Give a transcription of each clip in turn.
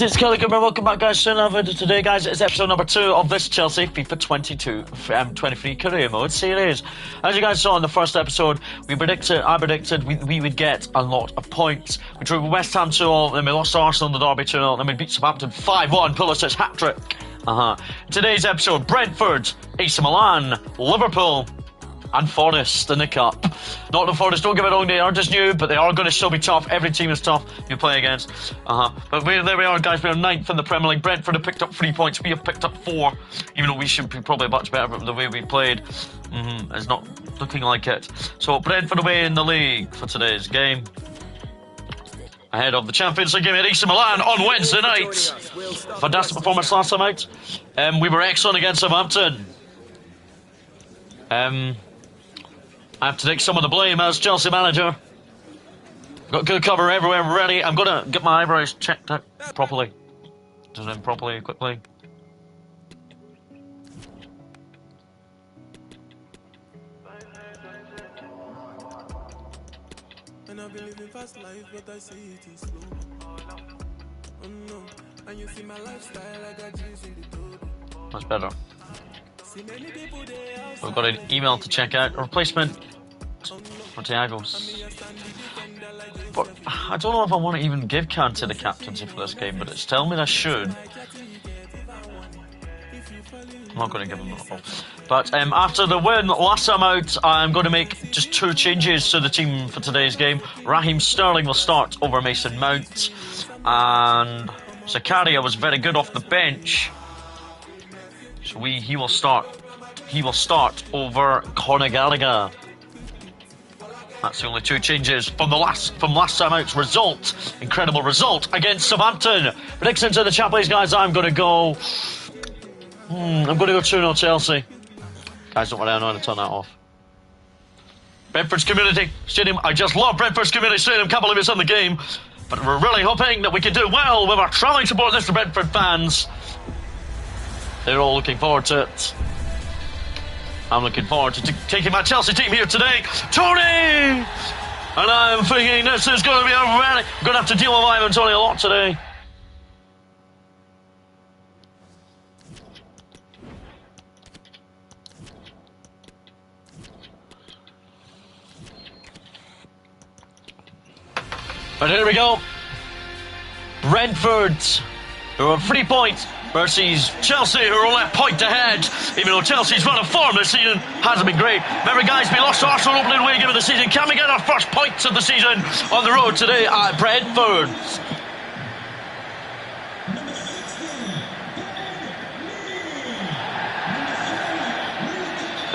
It's Kelly Cooper. Welcome back, guys, to another video today, guys. It's episode number 2 of this Chelsea FIFA 23 career mode series. As you guys saw in the first episode, I predicted we would get a lot of points. We drew West Ham 2-0, then we lost to Arsenal in the derby 2-0, then we beat Southampton 5-1, Pulisic's hat-trick. Today's episode, Brentford, AC Milan, Liverpool, and Forest in the Cup. Nottingham Forest, don't get me wrong, they are just new, but they are going to still be tough. Every team is tough you play against. But there we are, guys. We are 9th in the Premier League. Brentford have picked up 3 points. We have picked up 4, even though we should be probably much better, but the way we played is not looking like it. So Brentford away in the league for today's game, ahead of the Champions League game at AC Milan on Wednesday night. Fantastic performance last time out. We were excellent against Southampton. I have to take some of the blame as Chelsea manager. Got good cover everywhere, ready. I'm gonna get my eyebrows checked out properly. Just in properly, quickly. And I've been living fast life, but I see it is slow. Oh no, and you see my lifestyle, I got G's in the total. That's better. We've got an email to check out. A replacement for Thiago's. But I don't know if I want to even give Kante the captaincy for this game, but it's telling me I should. I'm not going to give him a call. But after the win last time out, I'm going to make just 2 changes to the team for today's game. Raheem Sterling will start over Mason Mount, and Zakaria was very good off the bench. So he will start over Conor Gallagher. That's the only 2 changes from last time out's result. Incredible result against Southampton. Predictions of the Champions, guys. I'm going to go 2-0 Chelsea. Guys, don't worry, I know how to turn that off. Brentford's Community Stadium. I just love Brentford's Community Stadium. Can't believe it's in the game. But we're really hoping that we can do well with our travelling support. This to Brentford fans. They're all looking forward to it. I'm looking forward to taking my Chelsea team here today. Tony! And I'm thinking this is going to be I'm going to have to deal with Ivan Tony a lot today. But here we go. Brentford, who are 3 points versus Chelsea, who are only a point ahead, even though Chelsea's run of form this season hasn't been great. Remember, guys, we lost to Arsenal opening away game of the season. Can we get our first points of the season on the road today at Brentford?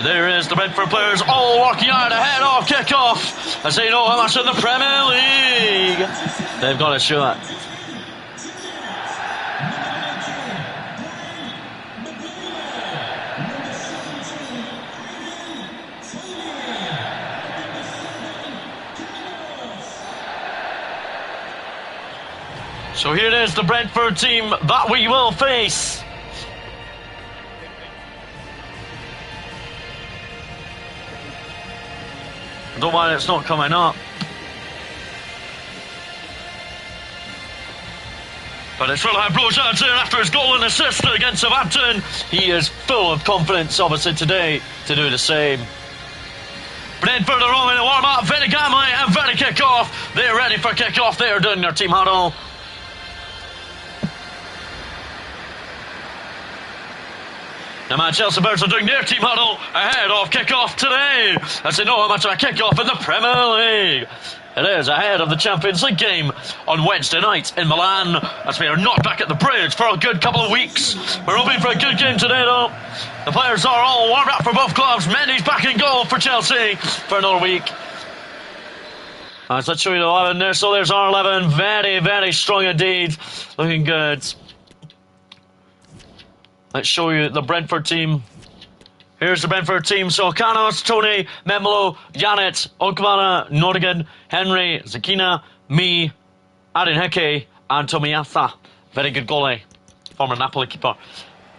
There is the Brentford players all working hard ahead of kick-off as they know how much in the Premier League they've got to show it. So here it is, the Brentford team that we will face. I don't know why it's not coming up. But it's Wilhelm Broja there after his goal and assist against Southampton. He is full of confidence, obviously, today to do the same. Brentford are all in the warm-up, very gambling and very kick-off. They're ready for kick-off. They are doing their team huddle. The Manchester Bears are doing their team huddle ahead of kick-off today, as they know how much of a kick-off in the Premier League it is ahead of the Champions League game on Wednesday night in Milan, as we are not back at the bridge for a good couple of weeks. We're hoping for a good game today, though. The players are all warmed up for both clubs. Mendy's back in goal for Chelsea for another week. Let's show you the 11 there. So there's our 11. Very, very strong indeed. Looking good. Let's show you the Brentford team. Here's the Brentford team. So Canos, Tony, Memolo, Janet, Okmana, Norigan, Henry, Zakina, me, Aaron Hickey, and Tomiatha. Very good goalie. Former Napoli keeper.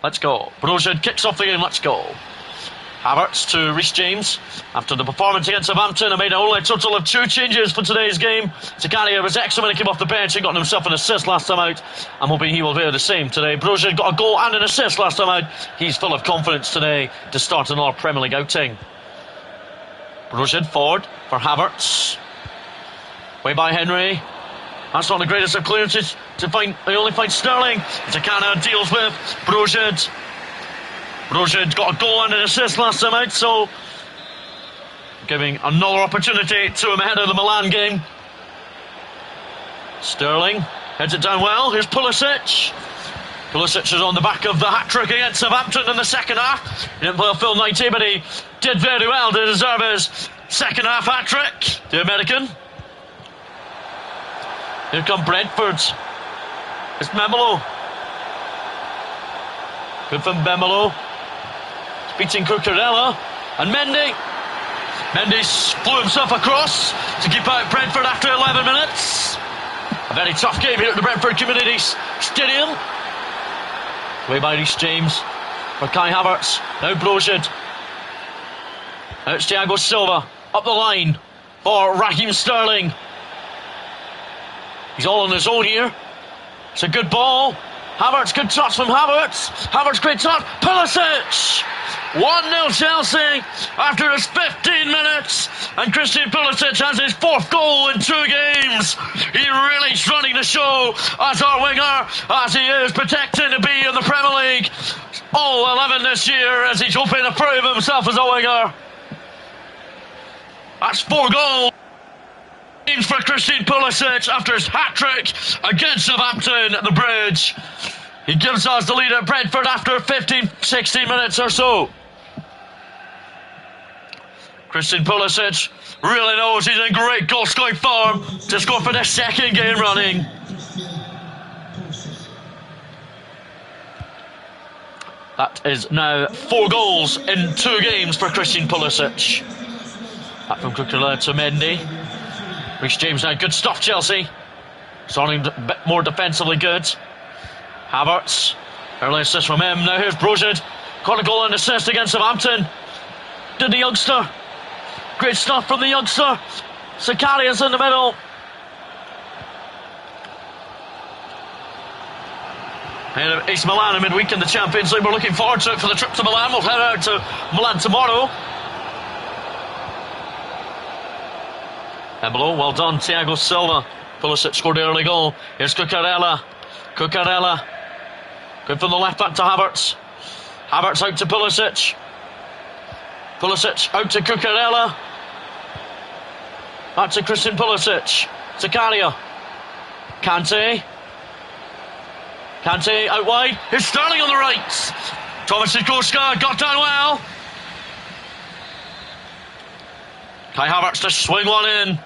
Let's go. Broja kicks off the game. Let's go. Havertz to Reece James. After the performance against Southampton, I made only a total of 2 changes for today's game. Zakaria was excellent when he came off the bench. He got himself an assist last time out. I'm hoping he will do the same today. Brozier got a goal and an assist last time out. He's full of confidence today to start another Premier League outing. Brozier forward for Havertz. Way by Henry. That's not the greatest of clearances to find. They only find Sterling. Zakana deals with Brozier. Brozier got a goal and an assist last time out, so giving another opportunity to him ahead of the Milan game. Sterling heads it down well. Here's Pulisic. Pulisic is on the back of the hat-trick against Southampton in the second half. He didn't play a full 90, but he did very well to deserve his second half hat-trick, the American. Here come Brentford. It's Memolo. Good from Memolo. Beating Cucurella. And Mendy. Mendy flew himself across to keep out Brentford after 11 minutes. A very tough game here at the Brentford Community Stadium. Way by Reece James for Kai Havertz. Now Brozier. Now it's Thiago Silva up the line for Raheem Sterling. He's all on his own here. It's a good ball. Havertz, good touch from Havertz. Havertz, great touch. Pulisic! 1-0 Chelsea after his 15 minutes. And Christian Pulisic has his 4th goal in 2 games. He really is running the show as our winger, as he is protecting to be in the Premier League. All 11 this year as he's hoping to prove himself as a winger. That's 4 goals for Christian Pulisic after his hat-trick against Southampton at the Bridge. He gives us the lead at Brentford after 15-16 minutes or so. Christian Pulisic really knows he's in great goal-scoring form to score for the 2nd game running. That is now 4 goals in 2 games for Christian Pulisic. Back from Cucurella to Mendy. Reece James now, good stuff Chelsea. Starting a bit more defensively good. Havertz, early assist from him. Now here's Brozier. Got a goal and assist against Southampton. Did the youngster. Great stuff from the youngster. Zakaria's in the middle. And AC Milan in midweek in the Champions League. We're looking forward to it for the trip to Milan. We'll head out to Milan tomorrow. Embolo, well done, Thiago Silva. Pulisic scored the early goal. Here's Cucurella. Cucurella. Good from the left back to Havertz. Havertz out to Pulisic. Pulisic out to Cucurella. Back to Christian Pulisic. Zakaria. Kante. Kante out wide. Here's Sterling on the right. Thomas Zikoska got down well. Kai Havertz to swing one in.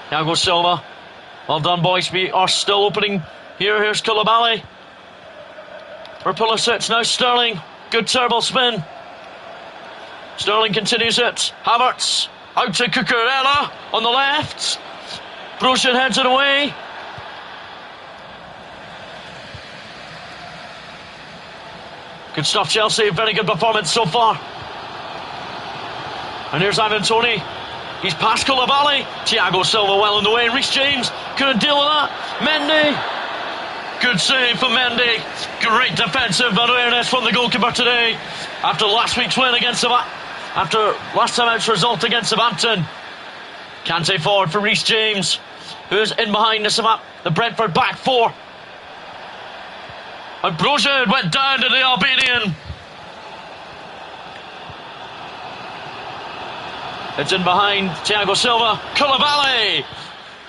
Thiago Silva. Well done, boys. We are still opening here. Here's Koulibaly. For Pulisic. Now Sterling. Good turbo spin. Sterling continues it. Havertz. Out to Cucurella on the left. Brozier heads it away. Good stuff, Chelsea. Very good performance so far. And here's Ivan Toney. He's past Koulibaly. Thiago Silva well in the way. Reece James couldn't deal with that. Mendy. Good save for Mendy. Great defensive awareness from the goalkeeper today. After last week's win against after last time out's result against Southampton. Kante forward for Reece James, who's in behind the Brentford back 4. And Brozier went down to the Albanian. It's in behind Thiago Silva. Koulibaly.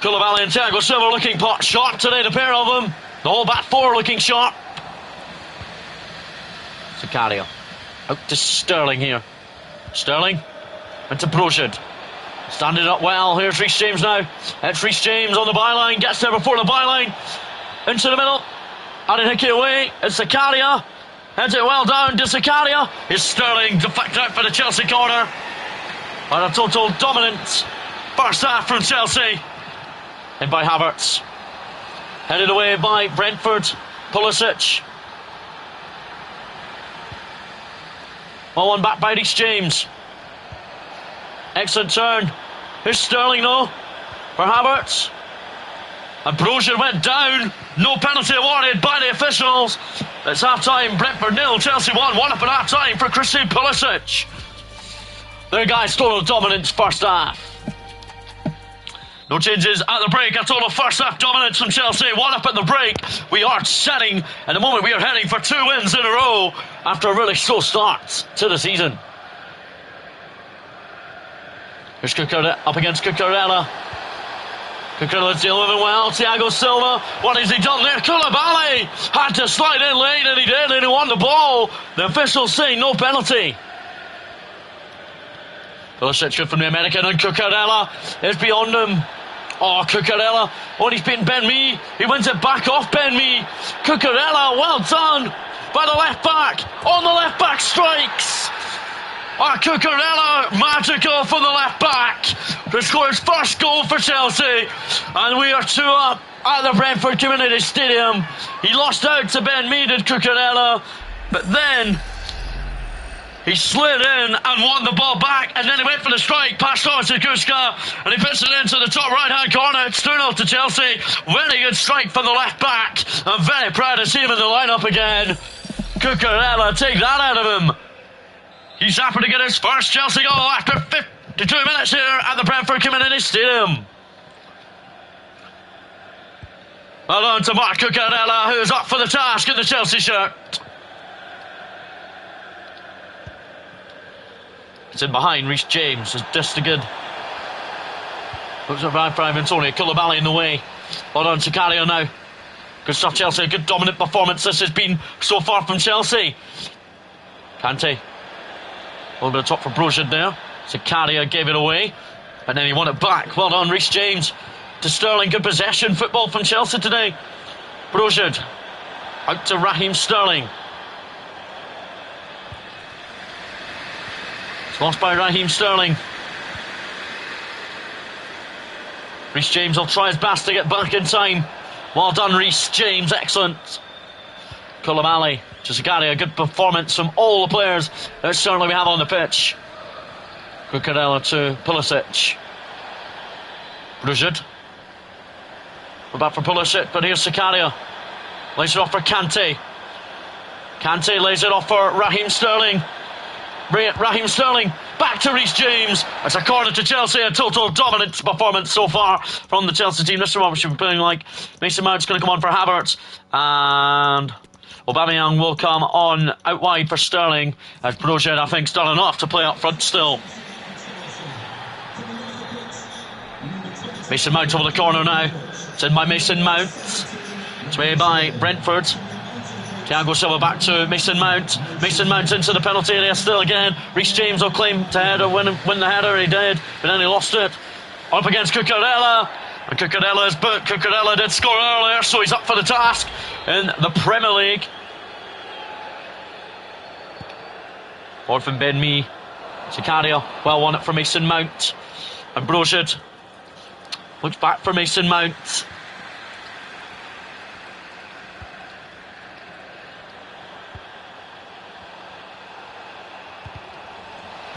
Koulibaly and Thiago Silva looking sharp today, the pair of them. The whole back 4 looking sharp. Zakaria. Out to Sterling here. Sterling. And to Brozier. Standing up well. Here's Reece James now. It's Reece James on the byline. Gets there before the byline. Into the middle. Adenike away. It's Zakaria. Heads it well down to Zakaria. Here's Sterling. Deflected out for the Chelsea corner. And a total dominant first half from Chelsea. And by Havertz. Headed away by Brentford. Pulisic. Well, one back by Reece James. Excellent turn. Here's Sterling though, for Havertz. And Brozier went down. No penalty awarded by the officials. It's half-time. Brentford 0, Chelsea 1. 1 up at half-time for Christian Pulisic. Their guys total dominance first half. No changes at the break. A total first half dominance from Chelsea. 1 up at the break. We are setting. At the moment we are heading for 2 wins in a row after a really slow start to the season. Here's Cucurella up against Cucurella. Cucurella's dealing with it well. Thiago Silva. What has he done there? Koulibaly had to slide in late, and he did, and he won the ball. The officials say no penalty. Pulisic good from the American, and Cucurella is beyond him. Oh, Cucurella. Oh, he's beaten Ben Mee. He wins it back off Ben Mee. Cucurella, well done by the left back. On the left back strikes. Oh, Cucurella, magical from the left back to score his first goal for Chelsea. And we are 2 up at the Brentford Community Stadium. He lost out to Ben Mee, did Cucurella, but then he slid in and won the ball back, and then he went for the strike, passed on to Guska, and he puts it into the top right-hand corner. It's 2-0 to Chelsea. Very good strike from the left back. I'm very proud to see him in the lineup again. Cucurella, take that out of him. He's happy to get his first Chelsea goal after 52 minutes here at the Brentford Community Stadium. Well done to Marc Cucurella, who is up for the task in the Chelsea shirt. It's in behind Reece James. It's just a good. Looks around for Antonio. Koulibaly in the way. Well done, Sicario now. Good stuff, Chelsea. A good dominant performance this has been so far from Chelsea. Kante. A little bit of top for Brozier there. Sicario gave it away, and then he won it back. Well done, Reece James to Sterling. Good possession football from Chelsea today. Brozier out to Raheem Sterling. It's lost by Raheem Sterling. Reece James will try his best to get back in time. Well done, Reece James. Excellent. Koulibaly to Sicario. A good performance from all the players that certainly we have on the pitch. Cucurella to Pulisic. Brozier. We're back for Pulisic, but here's Sicario. Lays it off for Kante. Kante lays it off for Raheem Sterling. Raheem Sterling back to Reece James. It's a corner to Chelsea. A total dominant performance so far from the Chelsea team. This is what we should be playing like. Mason Mount's going to come on for Havertz, and Aubameyang will come on out wide for Sterling, as Brozier, I think, has done enough to play up front still. Mason Mount over the corner now. It's in by Mason Mount. It's made by Brentford. Thiago Silva back to Mason Mount. Mason Mount into the penalty area still again. Reece James will claim to header, win the header. He did, but then he lost it. Up against Cucurella. And Cucurella is booked. Cucurella did score earlier, so he's up for the task in the Premier League. Forward from Ben Mee. Sicario, well won it for Mason Mount. And Brozier looks back for Mason Mount.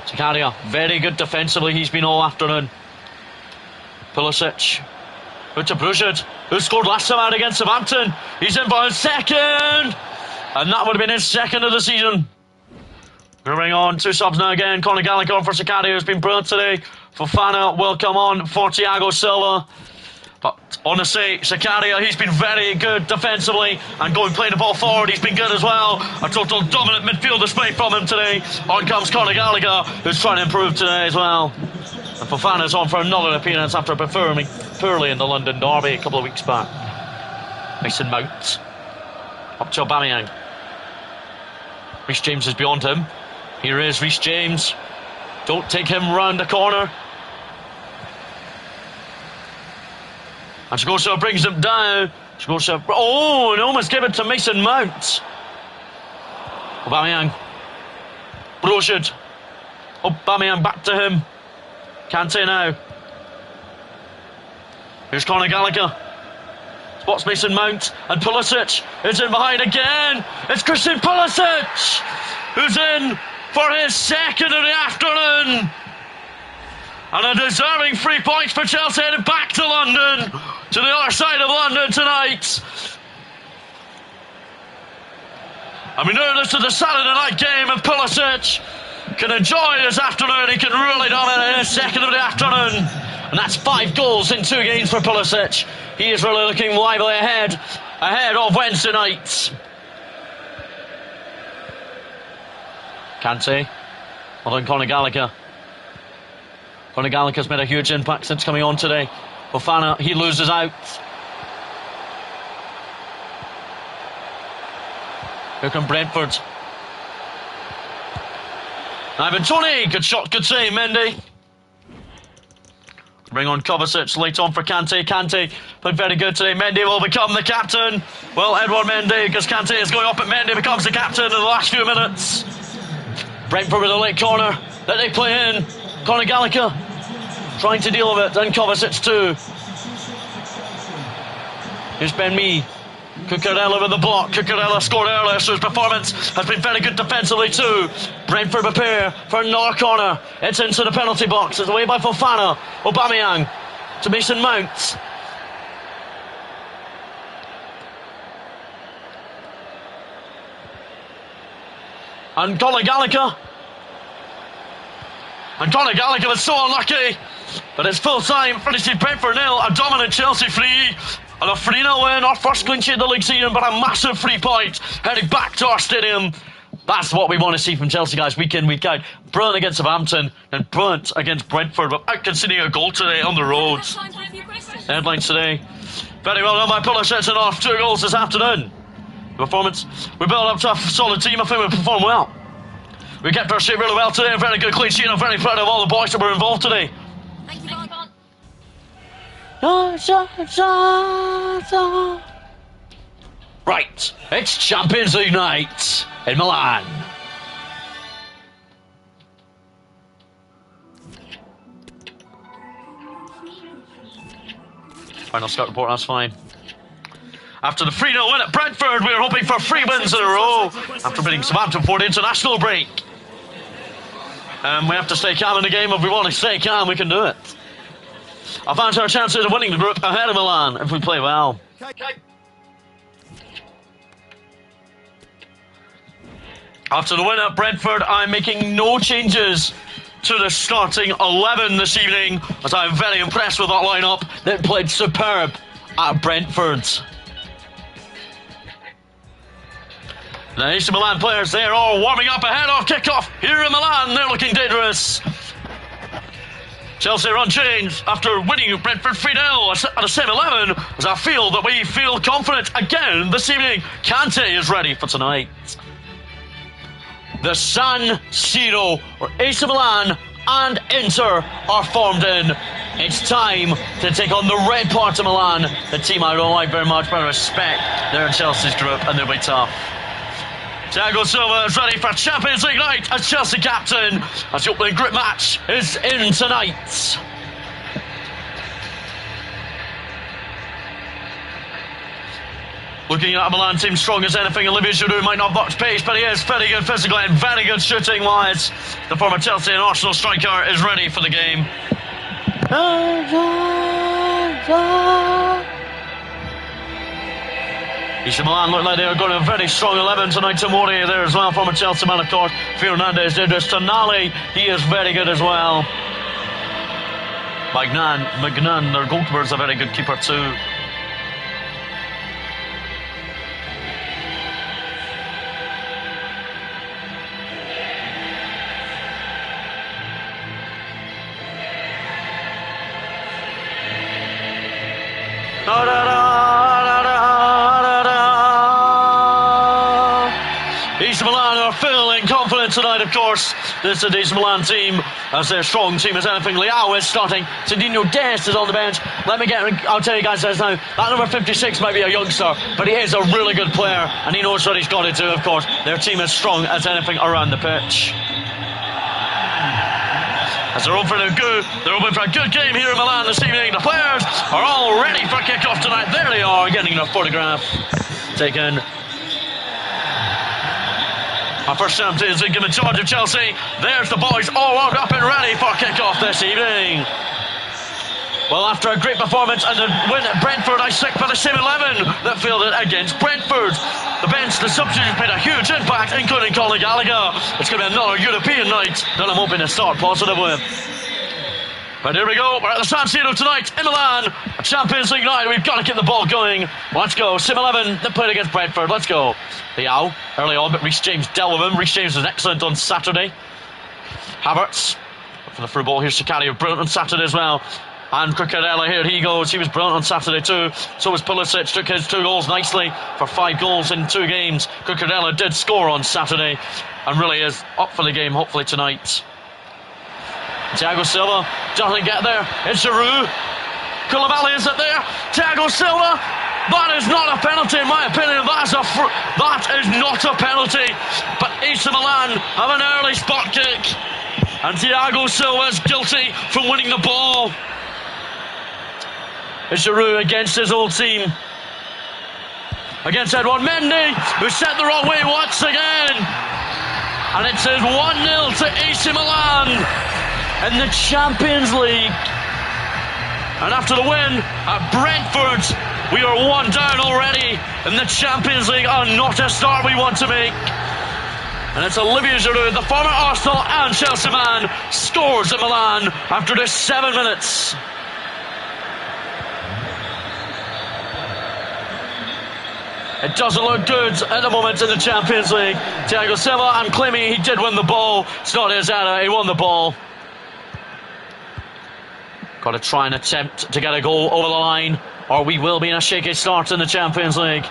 Sicario, very good defensively. He's been all afternoon. Pulisic. Out to Brozier, who scored last time out against Southampton. He's in for his second. And that would have been his second of the season. Going to bring on 2 subs now again. Conor Gallagher for Sicario, who's been brilliant today. Fofana will come on for Thiago Silva. But honestly, Sicario, he's been very good defensively and playing the ball forward. He's been good as well. A total dominant midfield display from him today. On comes Conor Gallagher, who's trying to improve today as well. And Fofana's on for another appearance after performing poorly in the London derby a couple of weeks back. Mason Mount. Up to Aubameyang. Reece James is beyond him. Here is Reece James. Don't take him round the corner. And Scorsese brings him down. Scorsese, oh, and almost gave it to Mason Mount. Aubameyang. Brozier. Aubameyang back to him. Kante now. Here's Conor Gallagher. Spots Mason Mount, and Pulisic is in behind again. It's Christian Pulisic who's in for his second of the afternoon. And a deserving 3 points for Chelsea heading back to London, to the other side of London tonight. And we know this is a Saturday night game, and Pulisic can enjoy this afternoon. He can really dominate his second of the afternoon. And that's 5 goals in 2 games for Pulisic. He is really looking lively ahead of Wednesday night. Kante. Well done, Conor Gallagher. Conor Gallagher's made a huge impact since coming on today. Fofana, he loses out. Here come Brentford. Ivan Toney, good shot, good save, Mendy. Bring on Kovacic late on for Kante. Kante played very good today. Mendy will become the captain. Well, Edouard Mendy, because Kante is going up, and Mendy becomes the captain in the last few minutes. Brentford with a late corner that they play in. Conor Gallagher trying to deal with it, and Kovacic too. Here's Ben Mee. Cucurella with the block. Cucurella scored earlier, so his performance has been very good defensively too. Brentford prepare for another corner. It's into the penalty box. It's away by Fofana. Aubameyang to Mason Mount. And Conor Gallagher. And Conor Gallagher was so unlucky. But it's full time. Finishes Brentford 0. A dominant Chelsea 3. And a 3-0 win, our first clean sheet of the league season, but a massive 3 points heading back to our stadium. That's what we want to see from Chelsea, guys, week in, week out. Brilliant against Southampton and brilliant against Brentford, without conceding a goal today on the road. Headlines today. Very well done by Pulisic and off 2 goals this afternoon. Performance, we built up to a solid team. I think we performed well. We kept our shape really well today, a very good clean sheet. I'm very proud of all the boys that were involved today. Thank you, Con. Right, it's Champions League night in Milan. Final scout report, that's fine. After the 3-0 win at Brentford, we were hoping for 3 wins in a row after beating Southampton for the international break. We have to stay calm in the game. If we want to stay calm, we can do it. I fancy our chances of winning the group ahead of Milan if we play well. After the win at Brentford, I'm making no changes to the starting 11 this evening, as I'm very impressed with that lineup that played superb at Brentford. The AC Milan players, they are all warming up ahead of kickoff here in Milan. They're looking dangerous. Chelsea are unchanged after winning Brentford 3-0 at the same 11, as I feel that we feel confident again this evening. Kante is ready for tonight. The San Siro, where AC Milan and Inter are formed in. It's time to take on the red part of Milan, the team I don't like very much, but I respect. They're in Chelsea's group and they'll be tough. Thiago Silva is ready for Champions League night as Chelsea captain, as the opening group match is in tonight. Looking at a Milan team strong as anything, Olivier Giroud might not box pace, but he is very good physically and very good shooting wise. The former Chelsea and Arsenal striker is ready for the game. AC Milan look like they are going to a very strong 11 tonight. Tomori there as well, former Chelsea man of course. Fernandez, Idris, Tonali, he is very good as well. Magnan, their goalkeeper, is a very good keeper too. AC Milan are feeling confident tonight, of course. This is the AC Milan team, as their strong team as anything. Leao is starting. Tadino Dest is on the bench. I'll tell you guys this now. That number 56 might be a youngster, but he is a really good player, and he knows what he's got to do, of course. Their team is strong as anything around the pitch. As they're hoping for a good game here in Milan this evening. The players are all ready for kick-off tonight. There they are, getting a photograph taken. Our first Champions League in charge of Chelsea. There's the boys all wound up and ready for kick-off this evening. Well, after a great performance and a win at Brentford, I stick for the same 11 that fielded against Brentford. The bench, the substitutes made a huge impact, including Conor Gallagher. It's going to be another European night that I'm hoping to start positive with. But here we go, we're at the San Siro tonight in Milan. A Champions League night, we've got to get the ball going. Let's go, Sim 11 that played against Brentford, let's go. Leao, early on, but Reece James dealt with him. Reece James was excellent on Saturday. Havertz, for the through ball, here's Shaqiri, brilliant on Saturday as well. And Cucurella, here he goes, he was brilliant on Saturday too. So was Pulisic, took his 2 goals nicely for 5 goals in 2 games. Cucurella did score on Saturday and really is up for the game, hopefully tonight. Thiago Silva doesn't get there. It's Giroud. Koulibaly is it there. Thiago Silva. That is not a penalty in my opinion. That is not a penalty. But AC Milan have an early spot kick. And Thiago Silva is guilty from winning the ball. It's Giroud against his old team. Against Edouard Mendy, who set the wrong way once again. And it says 1-0 to AC Milan in the Champions League. And after the win at Brentford, we are 1 down already in the Champions League. And not a start we want to make. And it's Olivier Giroud, the former Arsenal and Chelsea man, scores at Milan after just 7 minutes. It doesn't look good at the moment in the Champions League. Thiago Silva, I'm claiming he did win the ball. It's not his error, he won the ball. Got to try and attempt to get a goal over the line, or we will be in a shaky start in the Champions League.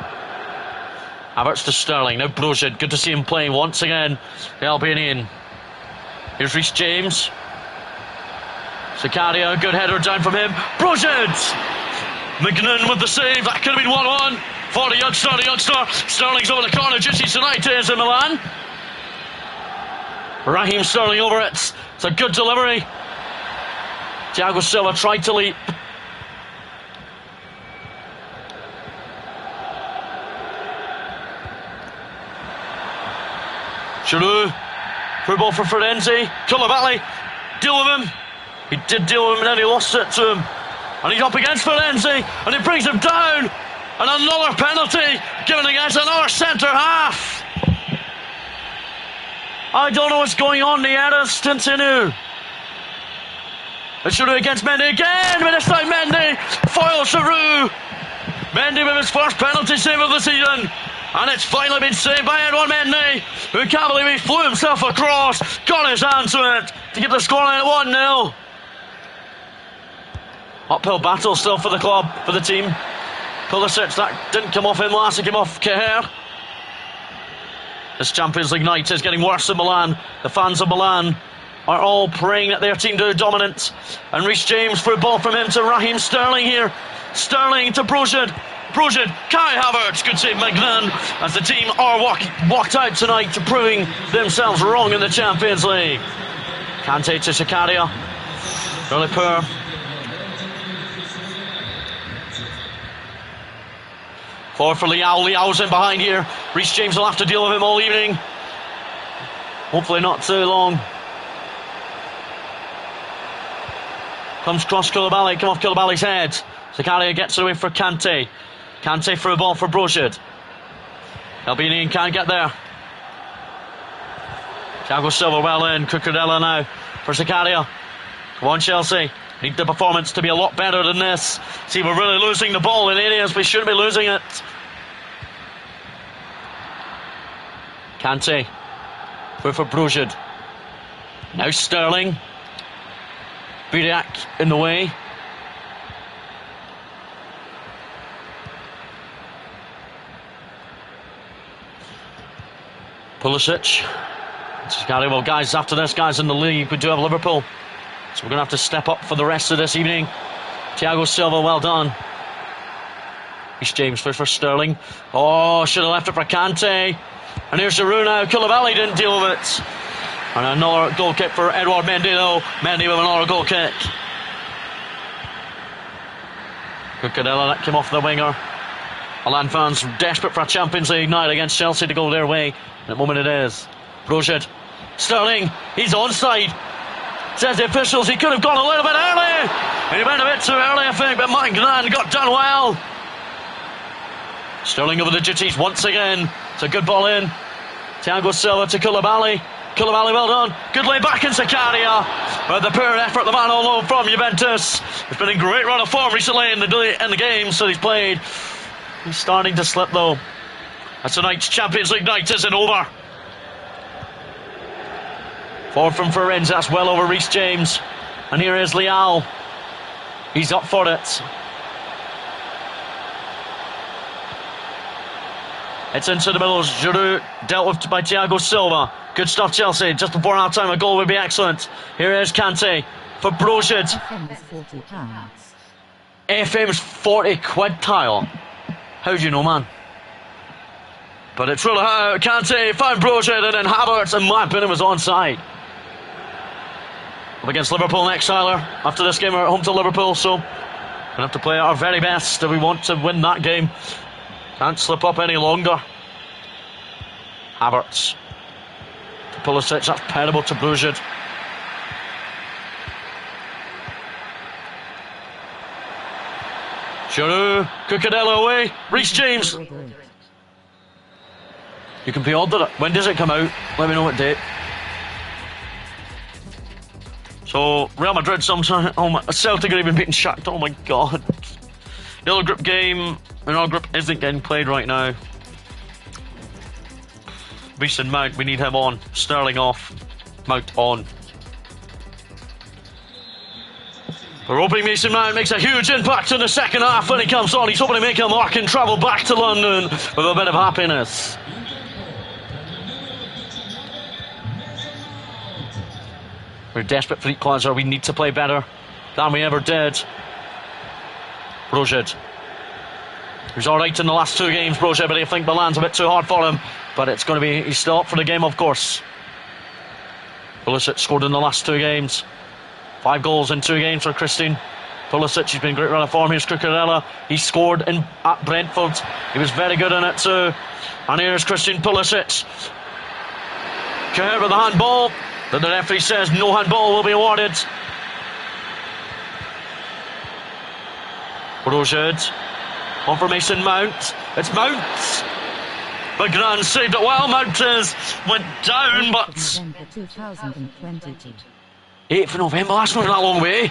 Havertz to Sterling, now Brozier, good to see him playing once again, the Albanian. Here's Reece James. Zakaria, good header down from him. Brozier! McGinn with the save, that could have been 1-1. For the youngster. Sterling's over the corner, just tonight is in Milan. Raheem Sterling over it. It's a good delivery. Thiago Silva tried to leap. Giroud. Through ball for Florenzi. Koulibaly. Deal with him. He did deal with him and then he lost it to him. And he's up against Florenzi. And he brings him down. And another penalty given against another centre half. I don't know what's going on. The errors continue. It's Giroud against Mendy again. But this time Mendy foils Giroud. Mendy with his first penalty save of the season. And it's finally been saved by Edouard Mendy, who can't believe he flew himself across, got his hand to it to keep the scoreline at 1-0. Uphill battle still for the club, for the team. Pulisic, that didn't come off him last, it came off Keher. This Champions League night is getting worse in Milan. The fans of Milan are all praying that their team do dominant. And Reece James, through ball from him to Raheem Sterling here. Sterling to Brozier. Brozier, Kai Havertz, good save McGinn, as the team are walked out tonight to proving themselves wrong in the Champions League. Kante to Zakaria. Really poor. Forward for Leao. Leao's in behind here. Reece James will have to deal with him all evening. Hopefully not too long. Comes cross Koulibaly. Come off Koulibaly's head. Zakaria gets it away for Kante. Kante through a ball for Brozier. Albanian can't get there. Thiago Silva well in. Cucurella now for Zakaria. Come on, Chelsea. Need the performance to be a lot better than this. See, we're really losing the ball in areas we shouldn't be losing it. Kante. Through for Brozier. Now Sterling. Buriak in the way. Pulisic. Well, guys, after this, guys, in the league, we do have Liverpool. So we're going to have to step up for the rest of this evening. Thiago Silva, well done. Reece James for Sterling. Oh, should have left it for Kante. And here's Giroud now. Koulibaly didn't deal with it. And another goal kick for Edouard Mendy, though. Mendy with another goal kick. Cucurella, that came off the winger. Milan fans desperate for a Champions League night against Chelsea to go their way. At the moment it is. Broged. Sterling, he's onside. Says the officials he could have gone a little bit early. And he went a bit too early, I think, but Magnan got done well. Sterling over the duties once again. It's a good ball in. Thiago Silva to Koulibaly. Koulibaly, well done. Good lay back in Zakaria. But the poor effort, the man on loan from Juventus. He's been in great run of form recently in the game, so he's played. He's starting to slip though. As tonight's Champions League night isn't over. Forward from Ferenz, that's well over Reece James. And here is Leal. He's up for it. It's into the middle. Giroud dealt with by Thiago Silva. Good stuff, Chelsea. Just before half time, a goal would be excellent. Here is Kante for Broged. FM's 40 quid tile. How do you know, man? But it's really Kante found Broged, and then Havertz, and my opinion, was onside. Up against Liverpool next, Tyler. After this game, we're at home to Liverpool, so we're going to have to play our very best if we want to win that game. Can't slip up any longer. Havertz to Pulisic, that's terrible to Broged. Giroud, Cucurella away, Reece James. You can pre-order it. When does it come out? Let me know what date. So, Real Madrid sometime. Oh my, Celtic are even beating Shakhtar. Oh my god. The other group game in our group isn't getting played right now. Mason Mount, we need him on. Sterling off. Mount on. We're hoping Mason Mount makes a huge impact in the second half when he comes on. He's hoping to make a mark and travel back to London with a bit of happiness. We're desperate for equaliser. We need to play better than we ever did. Broged. He was alright in the last two games, Broged, but I think Milan's a bit too hard for him. But it's going to be, he's still up for the game, of course. Pulisic scored in the last two games. 5 goals in 2 games for Christine Pulisic. He's been great run of form. Here's Cucurella. He scored at Brentford. He was very good in it too. And here's Christian Pulisic. Care with the handball. Then the referee says no handball will be awarded. Broged. On for Mason Mount. It's Mount. Magnan saved it well. Mount went down, but 8th of November, that's not that long way.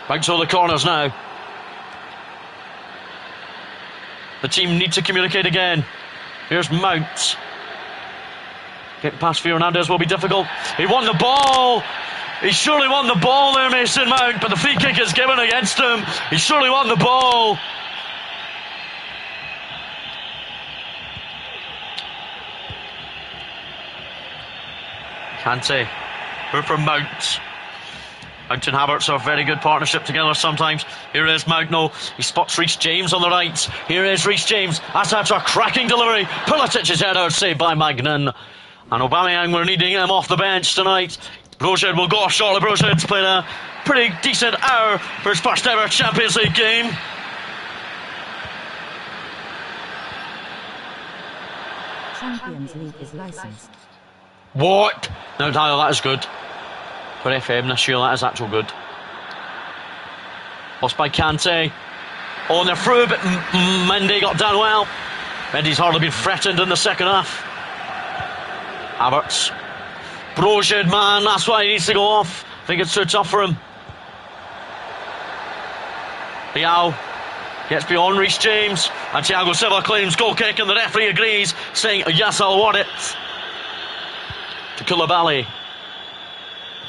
Back to the corners now. The team need to communicate again. Here's Mount. Getting past Fernandez will be difficult. He won the ball. He surely won the ball there, Mason Mount, but the free kick is given against him. He surely won the ball. Kante. Here from Mount. Mount and Havertz are a very good partnership together sometimes. Here is Mount. No, he spots Reece James on the right. Here is Reece James. That's after a cracking delivery. Pulisic's header saved by Magnan. And Aubameyang, we're needing him off the bench tonight. Broged will go off shortly. Broged's played a pretty decent hour for his first ever Champions League game. Champions League is licensed. What? No, Tyler, that is good. For FM this year, that is actual good. Lost by Kante. Oh, and they're through, but Mendy got done well. Mendy's hardly been threatened in the second half. Havertz. Broged, man, that's why he needs to go off. I think it's too tough for him. Leao gets beyond Reece James, and Thiago Silva claims goal kick, and the referee agrees, saying, yes, I'll award it. To Koulibaly,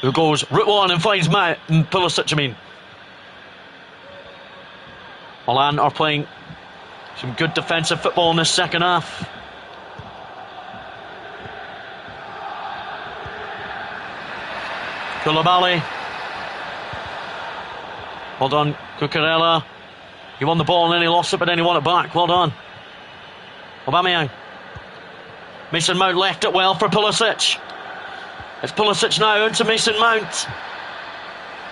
who goes route one and finds Pulisic, I mean. Milan are playing some good defensive football in this second half. Koulibaly. Well done, Cucurella. He won the ball and then he lost it, but then he won it back. Well done. Aubameyang. Mason Mount left it well for Pulisic. It's Pulisic now into Mason Mount.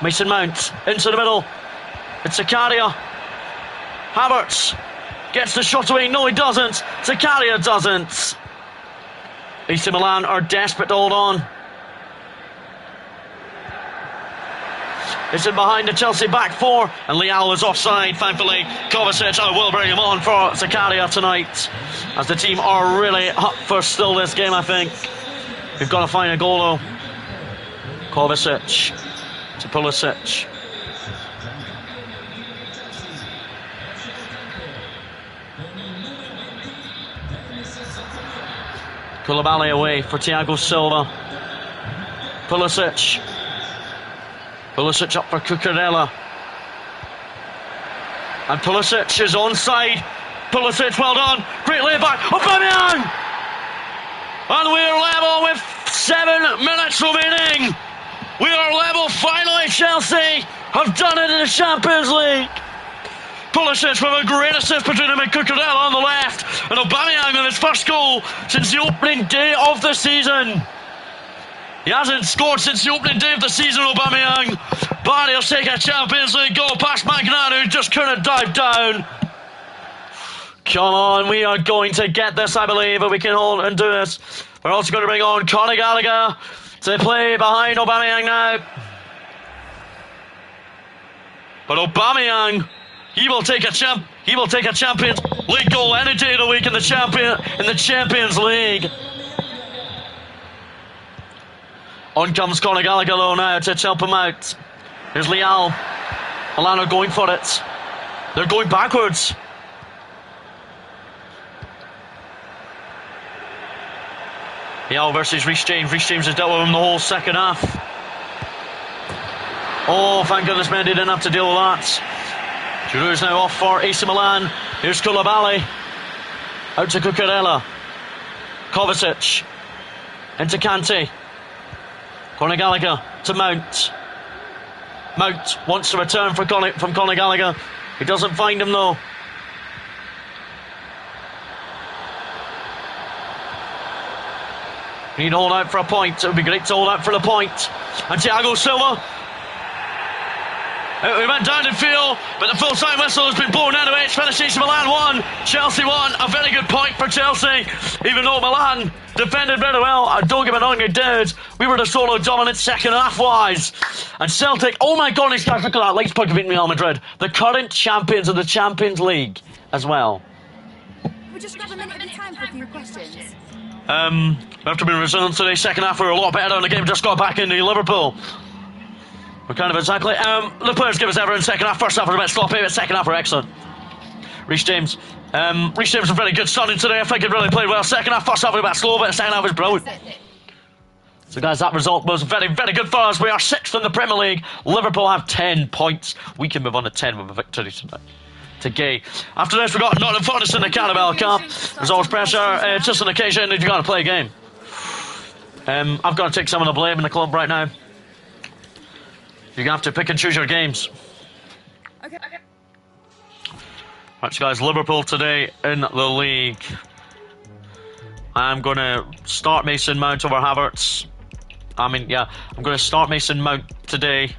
Mason Mount into the middle. It's Zakaria. Havertz gets the shot away. No, he doesn't. Zakaria doesn't. AC Milan are desperate to hold on. It's in behind the Chelsea back four, and Leal is offside, thankfully. Kovacic, I will bring him on for Zakaria tonight, as the team are really up for still this game, I think. We've got to find a goal, though. Kovacic to Pulisic. Koulibaly away for Thiago Silva. Pulisic. Pulisic up for Cucurella. And Pulisic is onside. Pulisic, well done. Great layback. Aubameyang! And we're level with 7 minutes remaining. We are level finally. Chelsea have done it in the Champions League. Pulisic with a great assist between him and Cucurella on the left, and Aubameyang on his first goal since the opening day of the season. He hasn't scored since the opening day of the season, Aubameyang, but he'll take a Champions League goal past Magnan, who just couldn't dive down. Come on, we are going to get this, I believe, if we can hold and do this. We're also going to bring on Conor Gallagher to play behind Aubameyang now. But Aubameyang, he will take a Champions League goal any day of the week in the Champions League. On comes Conor Gallagher though now to help him out. Here's Leal. Milan are going for it. They're going backwards. Leal versus Reece James. Reece James has dealt with him the whole second half. Oh, thank goodness Mendy didn't have to deal with that. Giroud is now off for AC Milan. Here's Koulibaly. Out to Cucurella. Kovacic. Into Kante. Conor Gallagher to Mount. Mount wants to return from Conor Gallagher. He doesn't find him though. We need to hold out for a point. It would be great to hold out for the point. And Thiago Silva. We went down in field, but the full-time whistle has been blown anyway. It's finished. AC Milan 1, Chelsea 1. A very good point for Chelsea, even though Milan defended very well. Don't get me wrong, they did. We were the solo dominant second half-wise. And Celtic, oh my God, these guys, look at that. Leeds point beating Real Madrid. The current champions of the Champions League as well. We just got a minute of time for a few questions. We have to be resilient today. Second half, we were a lot better, and the game just got back into Liverpool. We're kind of exactly. The players give us ever in second half. First half was a bit sloppy, but second half were excellent. Reece James. Reece James was very good starting today. I think he really played well. Second half, first half was a bit slow, but the second half was brilliant. So guys, that result was very, very good for us. We are 6th in the Premier League. Liverpool have 10 points. We can move on to 10 with a victory tonight. To Gay. After this, we've got Nottingham Forest in the Carabao Cup. There's always pressure. It's just an occasion that you've got to play a game. I've got to take some of the blame in the club right now. You have to pick and choose your games. Okay. Right, so guys, Liverpool today in the league. I'm going to start Mason Mount over Havertz. I'm going to start Mason Mount today.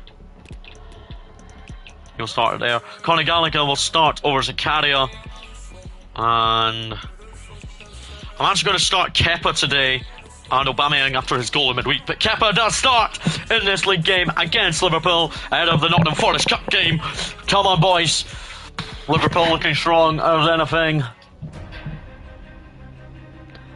He'll start it there. Conor Gallagher will start over Zakaria. And I'm actually going to start Kepa today. And Aubameyang after his goal in midweek. But Kepa does start in this league game against Liverpool ahead of the Nottingham Forest Cup game. Come on, boys. Liverpool looking strong as anything.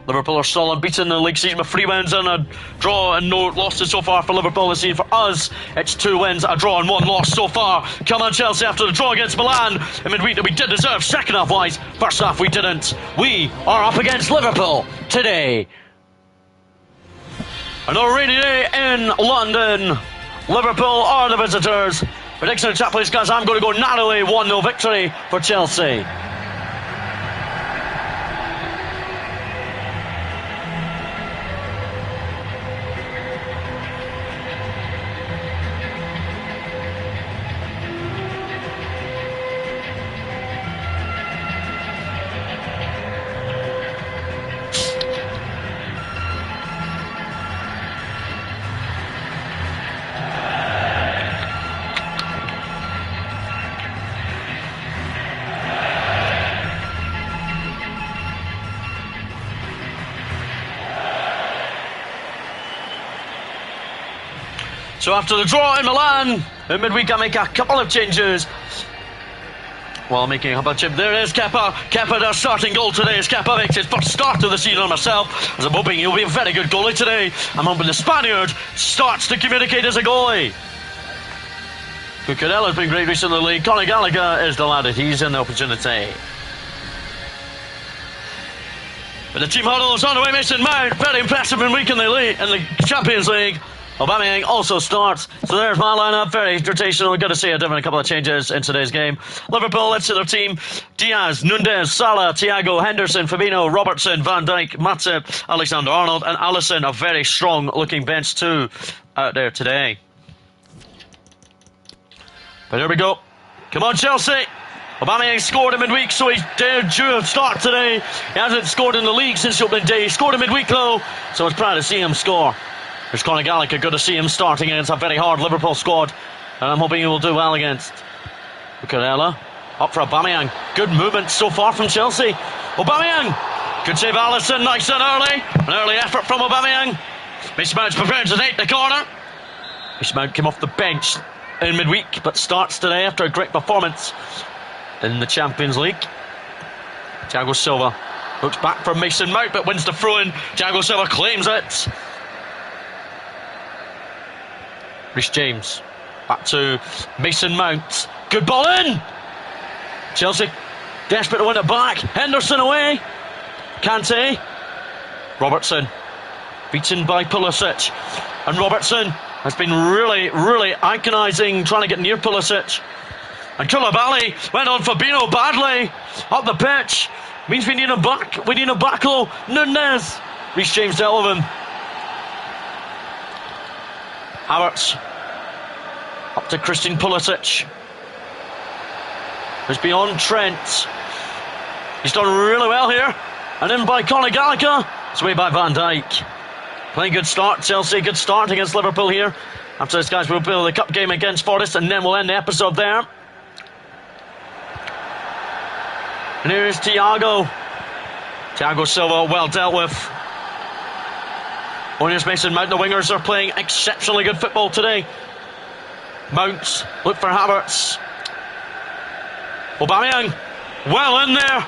Liverpool are still unbeaten in the league season with 3 wins and a draw and no losses so far for Liverpool this season. For us, it's 2 wins, a draw and 1 loss so far. Come on, Chelsea, after the draw against Milan in midweek that we did deserve second half wise. First half we didn't. We are up against Liverpool today. Another rainy day in London. Liverpool are the visitors. Prediction in the chat, please, guys. I'm going to go narrowly 1-0 victory for Chelsea. So after the draw in Milan, in midweek I make a couple of changes. While making a couple of changes, there is Kepa. Kepa, their starting goal today as Kepa makes his first start of the season myself. As I'm hoping he'll be a very good goalie today. I'm hoping the Spaniard starts to communicate as a goalie. Cucurella's been great recently in the league. Conor Gallagher is the lad that he's in the opportunity. But the team huddle is on the way. Mason Mount, very impressive midweek in the Champions League. Aubameyang also starts. So there's my lineup, very rotational. Good to see a couple of changes in today's game. Liverpool, let's see their team. Diaz, Nunez, Salah, Thiago, Henderson, Fabinho, Robertson, Van Dijk, Matip, Alexander-Arnold and Alisson. A very strong looking bench too out there today. But here we go. Come on, Chelsea. Aubameyang scored in midweek, so he's due to start today. He hasn't scored in the league since the opening day. He scored in midweek though, so it's proud to see him score. There's Conor Gallagher, good to see him starting against a very hard Liverpool squad. And I'm hoping he will do well against Cucurella. Up for Aubameyang. Good movement so far from Chelsea. Aubameyang. Good save Alisson, nice and early. An early effort from Aubameyang. Mason Mount's prepared to take the corner. Mason Mount came off the bench in midweek, but starts today after a great performance in the Champions League. Thiago Silva looks back for Mason Mount, but wins the throw-in. Thiago Silva claims it. Reece James back to Mason Mount. Good ball in. Chelsea desperate to win it back. Henderson away. Kante. Robertson beaten by Pulisic, and Robertson has been really iconising, trying to get near Pulisic. And Koulibaly went on Fabinho badly up the pitch. Means we need him back. We need him back low. Nunez. Reece James dealt with him. Havertz up to Christian Pulisic. It's beyond Trent. He's done really well here. And in by Conor Gallagher. It's away by Van Dijk. Playing good start, Chelsea. Good start against Liverpool here. After this, guys, we'll play the cup game against Forest, and then we'll end the episode there. And here's Thiago. Thiago Silva, well dealt with. Here's Mason Mount. The wingers are playing exceptionally good football today. Mount, look for Havertz. Aubameyang, well in there.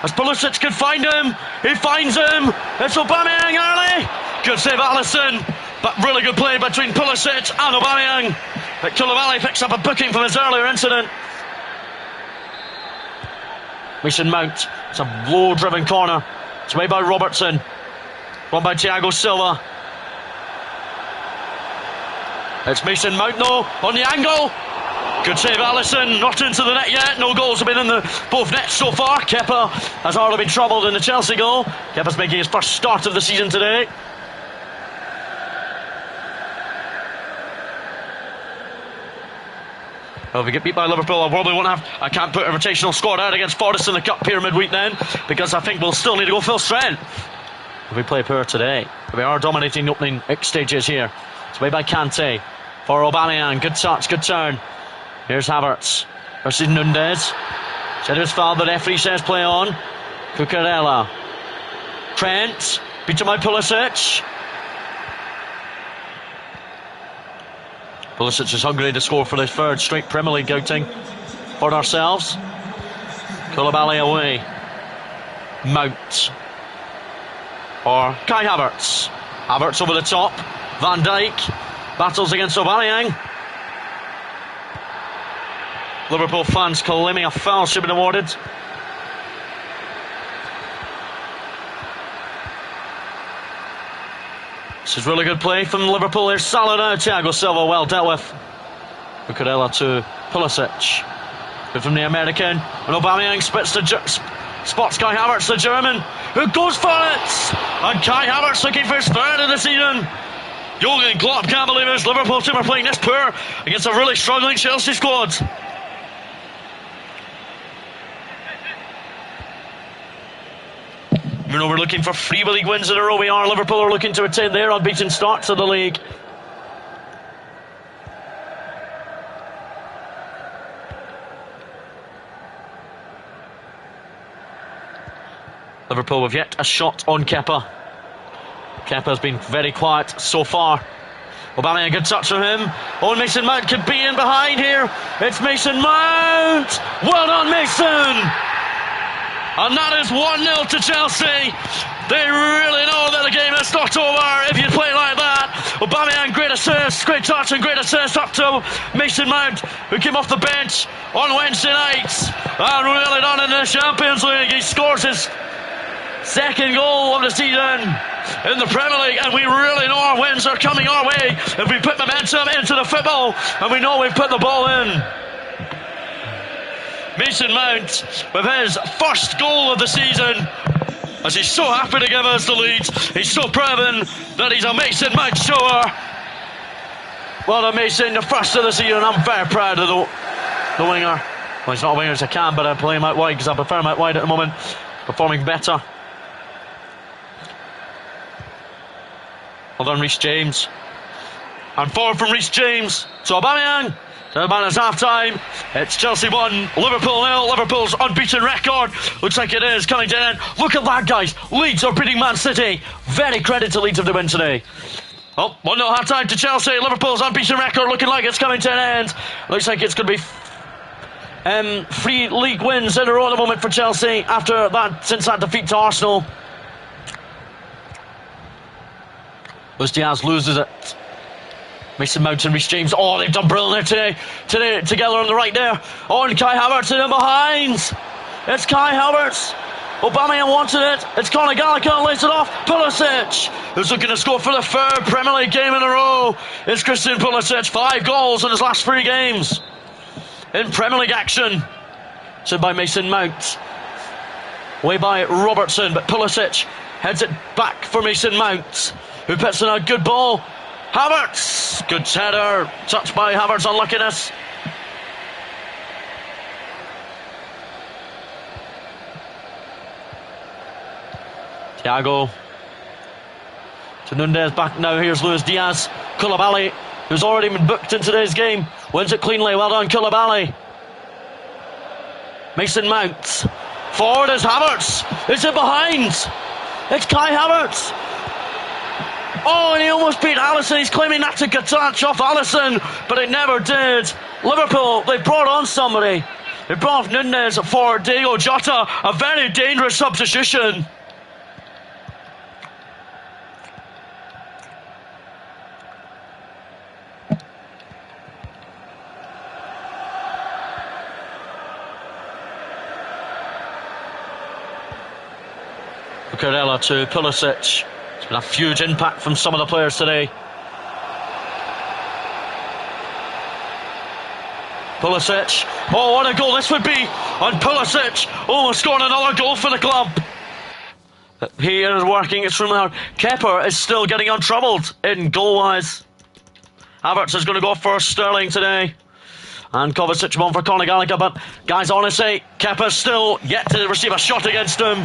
As Pulisic can find him, he finds him. It's Aubameyang early. Good save, Alisson. But really good play between Pulisic and Aubameyang. But Koulibaly picks up a booking from his earlier incident. Mason Mount. It's a low-driven corner. It's away by Robertson. Run by Thiago Silva. It's Mason Mount though, on the angle. Good save, Alisson. Not into the net yet. No goals have been in both nets so far. Kepa has hardly been troubled in the Chelsea goal. Kepa's making his first start of the season today. Well, if we get beat by Liverpool, I probably won't have. I can't put a rotational squad out against Forest in the Cup here midweek then, because I think we'll still need to go full strength if we play poor today. But we are dominating the opening stages here. It's away by Kante for Aubameyang. Good touch, good turn. Here's Havertz versus Nunez. Shedder's foul, the referee says play on. Cucurella. Trent, beaten by Pulisic. Pulisic is hungry to score for the third straight Premier League outing for ourselves. Koulibaly away. Mount. Or Kai Havertz. Havertz over the top. Van Dijk battles against Aubameyang. Liverpool fans claiming a foul should have been awarded. This is really good play from Liverpool. There's Salah now. Thiago Silva well dealt with. Cucurella to Pulisic. Good from the American. And Aubameyang spots Kai Havertz, the German, who goes for it. And Kai Havertz looking for his third of the season. Jurgen Klopp can't believe his Liverpool team are playing this poor against a really struggling Chelsea squad. Even though we're looking for 3 league wins in a row, we are. Liverpool are looking to retain their unbeaten start to the league. Liverpool with yet a shot on Kepa. Kepa has been very quiet so far. Aubameyang, good touch from him. Oh, Mason Mount could be in behind here. It's Mason Mount. Well done, Mason. And that is 1-0 to Chelsea. They really know that the game is not over if you play like that. Aubameyang, great assist, great touch and great assist up to Mason Mount, who came off the bench on Wednesday night. And really done in the Champions League. He scores his second goal of the season in the Premier League, and we really know our wins are coming our way if we put momentum into the football, and we know we've put the ball in. Mason Mount with his first goal of the season, as he's so happy to give us the lead. He's so proven that he's a Mason Mount shower. Well done, Mason, the first of the season. I'm very proud of the winger. Well, he's not a winger as I can, but I play him out wide because I prefer him out wide at the moment, performing better. Well done, Reece James. And forward from Reece James to Aubameyang. To the man, it's half time. It's Chelsea 1, Liverpool 0. Liverpool's unbeaten record looks like it is coming to an end. Look at that, guys. Leeds are beating Man City. Very credit to Leeds if they win today. Oh, 1-0 half time to Chelsea. Liverpool's unbeaten record looking like it's coming to an end. Looks like it's going to be 3 league wins in a row at the moment for Chelsea after that, since that defeat to Arsenal. Luis Diaz loses it. Mason Mount and Reece James. Oh, they've done brilliant today together on the right there. Oh, and Kai Havertz in behind. It's Kai Havertz. Aubameyang wanted it. It's Conor Gallagher, lays it off. Pulisic, who's looking to score for the 3rd Premier League game in a row. It's Christian Pulisic, 5 goals in his last 3 games in Premier League action. Sent by Mason Mount. Way by Robertson, but Pulisic heads it back for Mason Mount, who puts in a good ball. Havertz, good header, touched by Havertz, unluckiness. Thiago to Nunez, back now. Here's Luis Diaz. Koulibaly, who's already been booked in today's game, wins it cleanly. Well done, Koulibaly. Mason Mount. Forward is Havertz. Is it behind? It's Kai Havertz. Oh, and he almost beat Alisson. He's claiming that's a good touch off Alisson, but it never did. Liverpool, they brought on somebody. They brought Nunez for Diego Jota. A very dangerous substitution. Cucurella to Pulisic. It's been a huge impact from some of the players today. Pulisic. Oh, what a goal this would be. And Pulisic almost scored another goal for the club. He is working extremely hard. Kepa is still getting untroubled in goal-wise. Havertz is going to go for Sterling today. And Kovacic won for Conor Gallagher. But, guys, honestly, Kepa's still yet to receive a shot against him.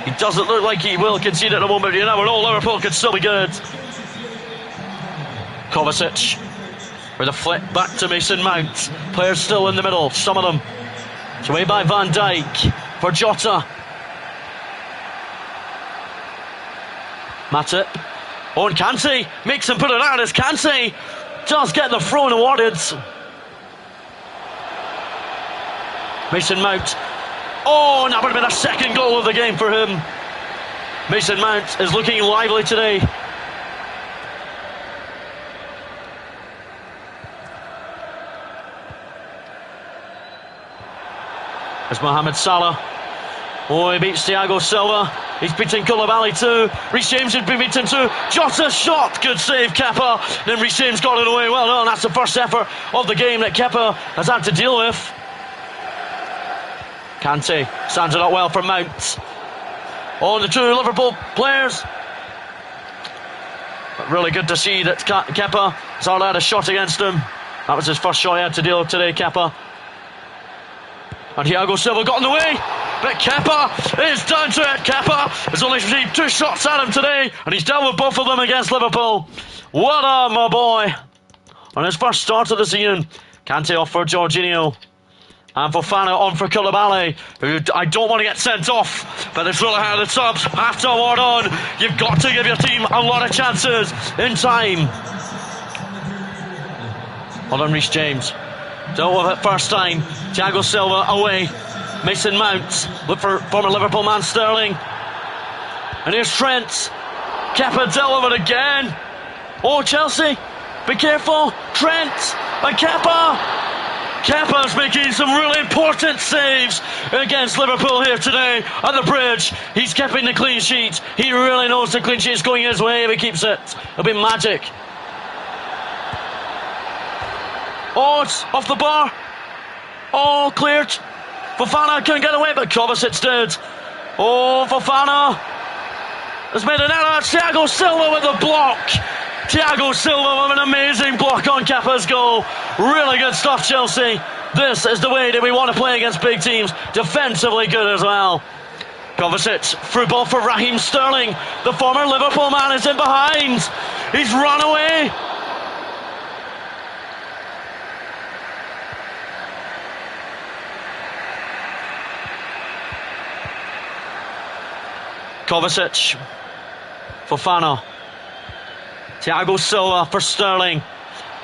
He doesn't look like he will concede at the moment. You never know, Liverpool could still be good. Kovacic with a flick back to Mason Mount. Players still in the middle, some of them. It's away by Van Dijk for Jota. Matip. Oh, and Kante makes him put it out as Kante does get the throw awarded. Mason Mount. Oh, and that would have been a second goal of the game for him. Mason Mount is looking lively today. There's Mohamed Salah. Oh, he beats Thiago Silva. He's beating Koulibaly too. Reece James has been beaten too. Jota shot. Good save, Kepa. Then Reece James got it away. Well done. That's the first effort of the game that Kepa has had to deal with. Kante stands it up well for Mount. Oh, the 2 Liverpool players. But really good to see that Kepa has already had a shot against him. That was his first shot he had to deal with today, Kepa. And Thiago Silva got in the way. But Kepa is down to it. Kepa has only received 2 shots at him today, and he's dealt with both of them against Liverpool. What a my boy. On his first start of the season. Kante off for Jorginho. And Fofana on for Koulibaly, who I don't want to get sent off, but it's really how the subs have to award on. You've got to give your team a lot of chances in time. Hold on, Reece James. Dealt with it first time. Thiago Silva away. Mason Mount. Look for former Liverpool man Sterling. And here's Trent. Kepa dealt with it again. Oh, Chelsea. Be careful. Trent. And Kepa. Kepa's making some really important saves against Liverpool here today at the bridge. He's keeping the clean sheet. He really knows the clean sheet is going his way if he keeps it. It'll be magic. Oh, it's off the bar. Oh, cleared. Fofana couldn't get away, but Kovacic did. Oh, Fofana has made an error. Thiago Silva with the block. Thiago Silva with an amazing block on Kepa's goal. Really good stuff, Chelsea. This is the way that we want to play against big teams. Defensively good as well. Kovacic, through ball for Raheem Sterling. The former Liverpool man is in behind. He's run away. Kovacic, Fofana, Thiago Silva for Sterling.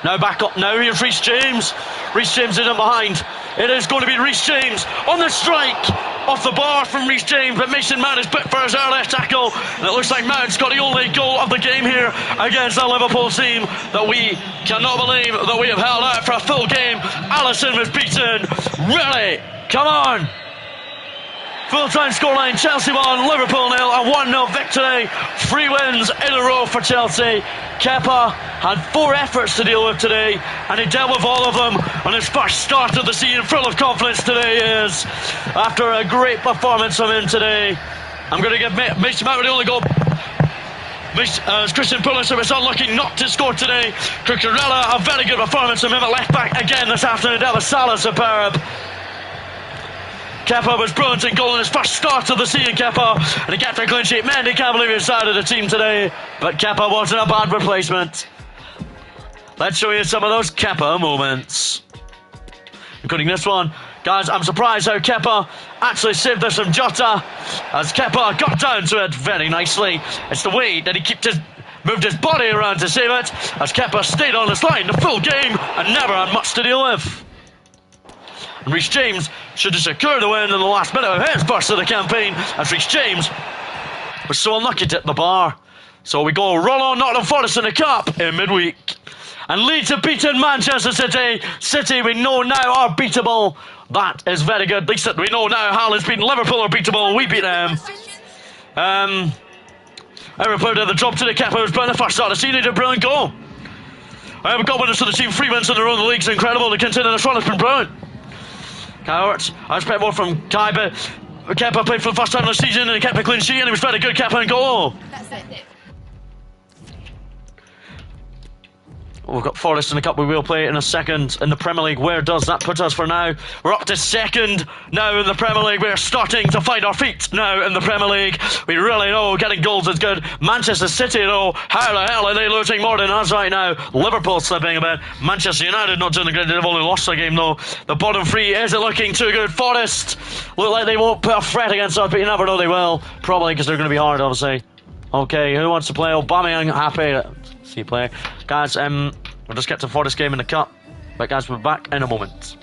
Now back up, now here's Reece James. Reece James isn't behind. It is going to be Reece James on the strike. Off the bar from Reece James, but Mason Mount is put for his early tackle. And it looks like Mount's got the only goal of the game here against the Liverpool team that we cannot believe that we have held out for a full game. Alisson was beaten. Really? Come on. Full-time scoreline, Chelsea 1, Liverpool 0, a 1-0 victory. 3 wins in a row for Chelsea. Kepa had 4 efforts to deal with today, and he dealt with all of them on his first start of the season. Full of confidence today he is. After a great performance from him today. I'm going to give Mason Mount the only goal. Christian Pulisic was unlucky not to score today. Cucurella, a very good performance from him at left-back again this afternoon. That was Salah superb. Kepa was brilliant in goal in his first start of the season, Kepa. And he kept a clean sheet. Mendy can't believe he's side of the team today. But Kepa wasn't a bad replacement. Let's show you some of those Kepa moments. Including this one. Guys, I'm surprised how Kepa actually saved this from Jota. As Kepa got down to it very nicely. It's the way that he moved his body around to save it. As Kepa stayed on his line the full game and never had much to deal with. And Reece James should have secured the win in the last minute of his burst of the campaign, as Reece James was so unlucky to hit the bar. So we go roll on Nottingham Forest in the Cup in midweek. And Leeds have beaten Manchester City. City, we know now, are beatable. That is very good. At least we know now Haaland's beaten Liverpool are beatable. We beat them. Every player did the job today. Kepa was playing the first start of the season. He did a brilliant goal. We've got winners for the team. 3 wins in a row in the league's incredible. To continue this run has been brilliant. Cowards. I expect more from Kai, but Kepa played for the first time of the season and he kept a clean sheet and he was very good. Kepa in goal. That's it. We've got Forest in the Cup. We will play in a second in the Premier League. Where does that put us for now? We're up to second now in the Premier League. We're starting to find our feet now in the Premier League. We really know getting goals is good. Manchester City, though, how the hell are they losing more than us right now? Liverpool slipping a bit. Manchester United not doing the great. They've only lost a game, though. The bottom 3 isn't looking too good. Forest look like they won't put a threat against us, but you never know they will. Probably because they're going to be hard, obviously. Okay, who wants to play? Aubameyang, happy. See you play. Guys, we'll just get to Forest game in the Cup. But guys, we're back in a moment.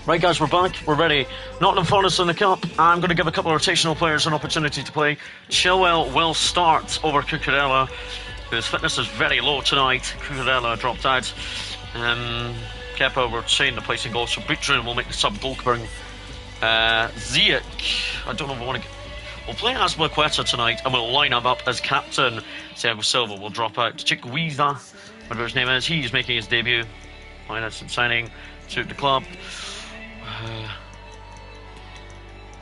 Right, guys, we're back. We're ready. Nottingham Forest in the cup. I'm going to give a couple of rotational players an opportunity to play. Chilwell will start over Cucurella, whose fitness is very low tonight. Cucurella dropped out. Kepa we're saying the placing goal, so Boutron will make the sub goalkeeping. Ziyech, I don't know if we want to. We'll play Azpilicueta tonight, and we'll line him up as captain. Thiago Silva will drop out. Chikwueze, whatever his name is, he's making his debut. Finance and signing to the club.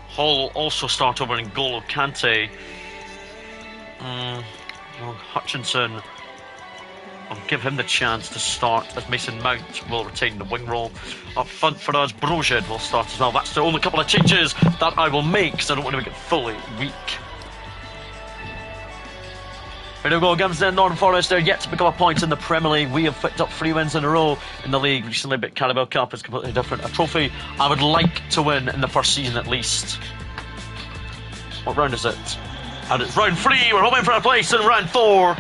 Hall will also start over in N'Golo Kante. Hutchinson, I'll give him the chance to start as Mason Mount will retain the wing role. Up front for us, Brozier will start as well. That's the only couple of changes that I will make because I don't want to make it fully weak. Here we go against Nottingham Forest. They're yet to pick up a point in the Premier League. We have picked up 3 wins in a row in the league recently, but Carabao Cup is completely different. A trophy I would like to win in the first season at least. What round is it? And it's round 3. We're hoping for a place in round 4.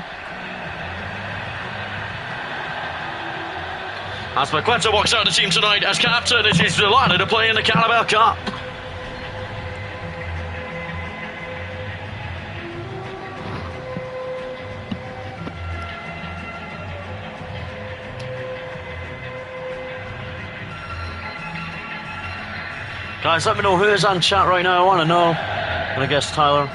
Azpilicueta walks out of the team tonight as captain as he's delighted to play in the Carabao Cup. Guys, let me know who is on chat right now. I want to know. And I guess Tyler.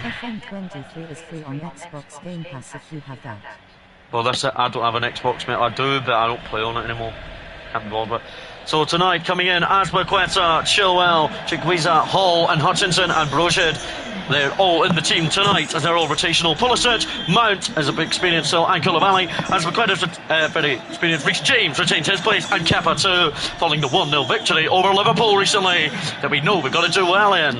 FM23 is free on Xbox Game Pass if you have that. Well, that's it. I don't have an Xbox, mate. I do, but I don't play on it anymore. Can't be bothered with it. So tonight, coming in, Azpilicueta, Chilwell, Chikwueze, Hall and Hutchinson and Brozier. They're all in the team tonight as they're all rotational. Pulisic, Mount is a big experience, so and Koulibaly. Azpilicueta's very experienced. Reece James retained his place, and Kepa too, following the 1-0 victory over Liverpool recently that we know we've got to do well in.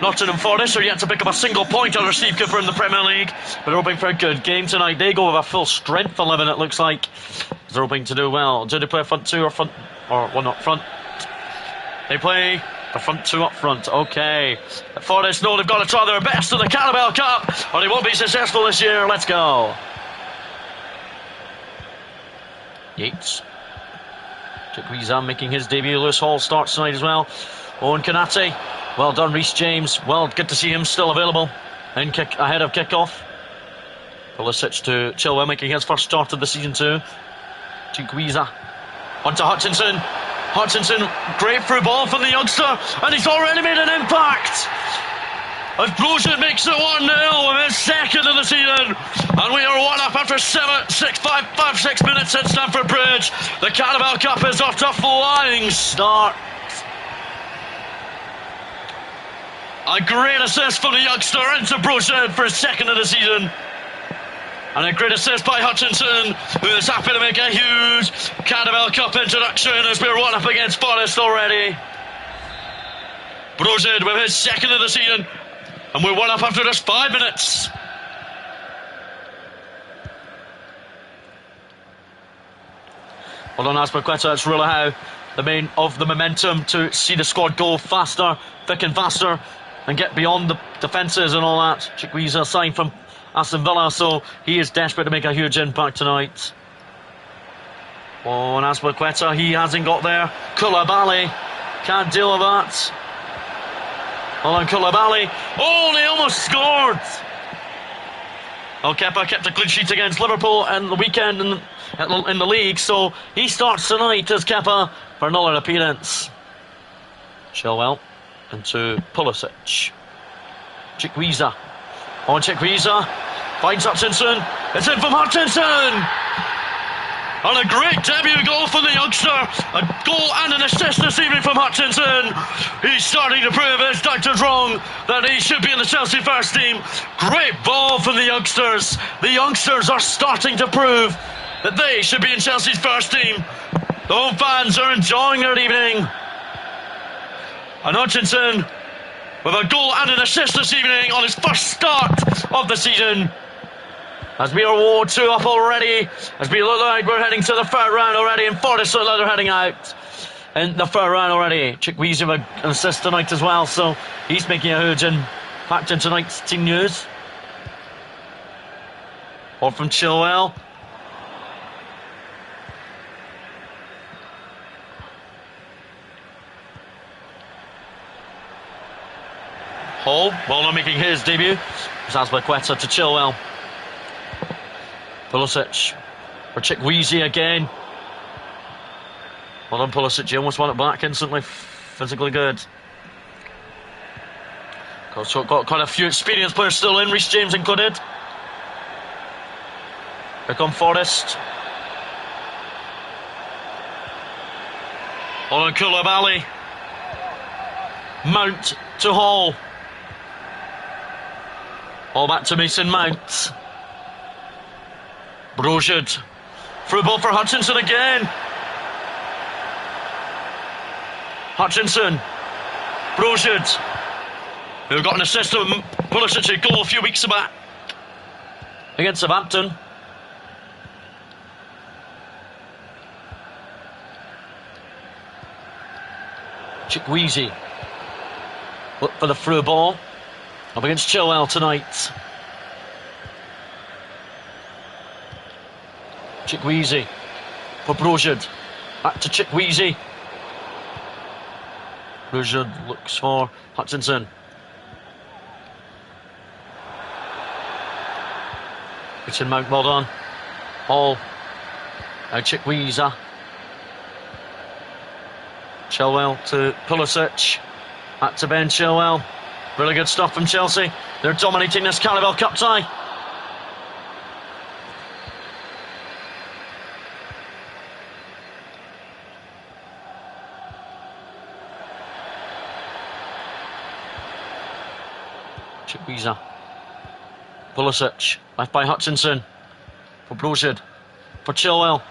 Nottingham Forest are yet to pick up a single point under Steve Cooper in the Premier League, but they're hoping for a good game tonight. They go with a full strength 11, it looks like. They're hoping to do well. Do they play a front 2 or front, or one up front? They play the front 2 up front. Okay. Forest know they've got to try their best in the Carabao Cup, or they won't be successful this year. Let's go. Yates. Chikwueze making his debut. Lewis Hall starts tonight as well. Owen Konate. Well done, Reece James. Well, good to see him still available. And ahead of kickoff. Pulisic to Chilwell making his first start of the season too. Chikwueze. On to Hutchinson. Hutchinson, great through ball from the youngster, and he's already made an impact. As Brozier makes it 1-0 with his second of the season, and we are 1 up after 6 minutes at Stamford Bridge. The Carabao Cup is off to a flying start. A great assist from the youngster into Brozier for his second of the season. And a great assist by Hutchinson, who is happy to make a huge Carabao Cup introduction as we're 1 up against Forest already. Brozier with his second of the season, and we're 1 up after just 5 minutes. Well done, Azpilicueta. It's really how the main of the momentum to see the squad go faster, thick and faster, and get beyond the defences and all that. Chikwueze signed from Aston Villa, so he is desperate to make a huge impact tonight. Oh, and Azpilicueta, he hasn't got there. Koulibaly can't deal with that. Hold on, Koulibaly. Oh, they almost scored. Oh, Kepa kept a clean sheet against Liverpool in the weekend in the league, so he starts tonight as Kepa for another appearance. Chilwell into Pulisic. Chikwueze. On Chikwueze. Finds Hutchinson. It's in from Hutchinson. And a great debut goal for the youngster. A goal and an assist this evening from Hutchinson. He's starting to prove his doctors wrong, that he should be in the Chelsea first team. Great ball from the youngsters. The youngsters are starting to prove that they should be in Chelsea's first team. The home fans are enjoying their evening. And Hutchinson with a goal and an assist this evening on his first start of the season. As we are 2 up already, as we look like we're heading to the third round already, and Forest look like they're heading out in the third round already. Chikwueze with an assist tonight as well, so he's making a huge impact in tonight's team news. Or from Chilwell. Hall, well not making his debut. It's Azpilicueta to Chilwell. Pulisic for Chikwueze again. Well done, Pulisic. He almost won it back instantly. Physically good. Got quite a few experienced players still in, Reece James included. Here come Forrest. On Koulibaly. Mount to Hall. All back to Mason Mount. Brozier. Through ball for Hutchinson again. Hutchinson. Brozier. Who got an assist from Pulisic goal a few weeks back against Southampton. Chikwueze. Look for the through ball. Up against Chilwell tonight. Chikwueze for Brozier. Back to Chikwueze. Brozier looks for Hutchinson. Mason Mount, well done. Hall. Now Chikwueze. Chilwell to Pulisic. Back to Ben Chilwell. Really good stuff from Chelsea. They're dominating this Carabao Cup tie. Chikwueze. Pulisic. Left by Hutchinson. For Brozier. For Chilwell.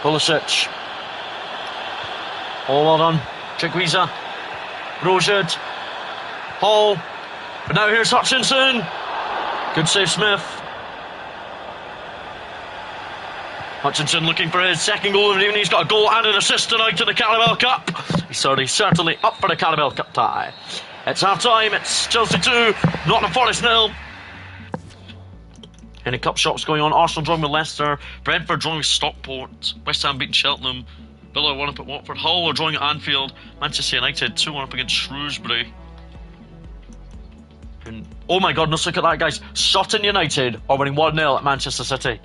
Pulisic. All well done. Chikwueze. Brozier. Hall. But now here's Hutchinson. Good save, Smith. Hutchinson looking for his second goal of the evening. He's got a goal and an assist tonight to the Carabao Cup. He's certainly up for the Carabao Cup tie. It's half time. It's Chelsea 2, Nottingham Forest 0. Any cup shops going on? Arsenal drawing with Leicester. Brentford drawing with Stockport. West Ham beating Cheltenham. Villa 1 up at Watford. Hull are drawing at Anfield. Manchester United 2-1 up against Shrewsbury. And, oh my God, let's look at that, guys. Sutton United are winning 1-0 at Manchester City.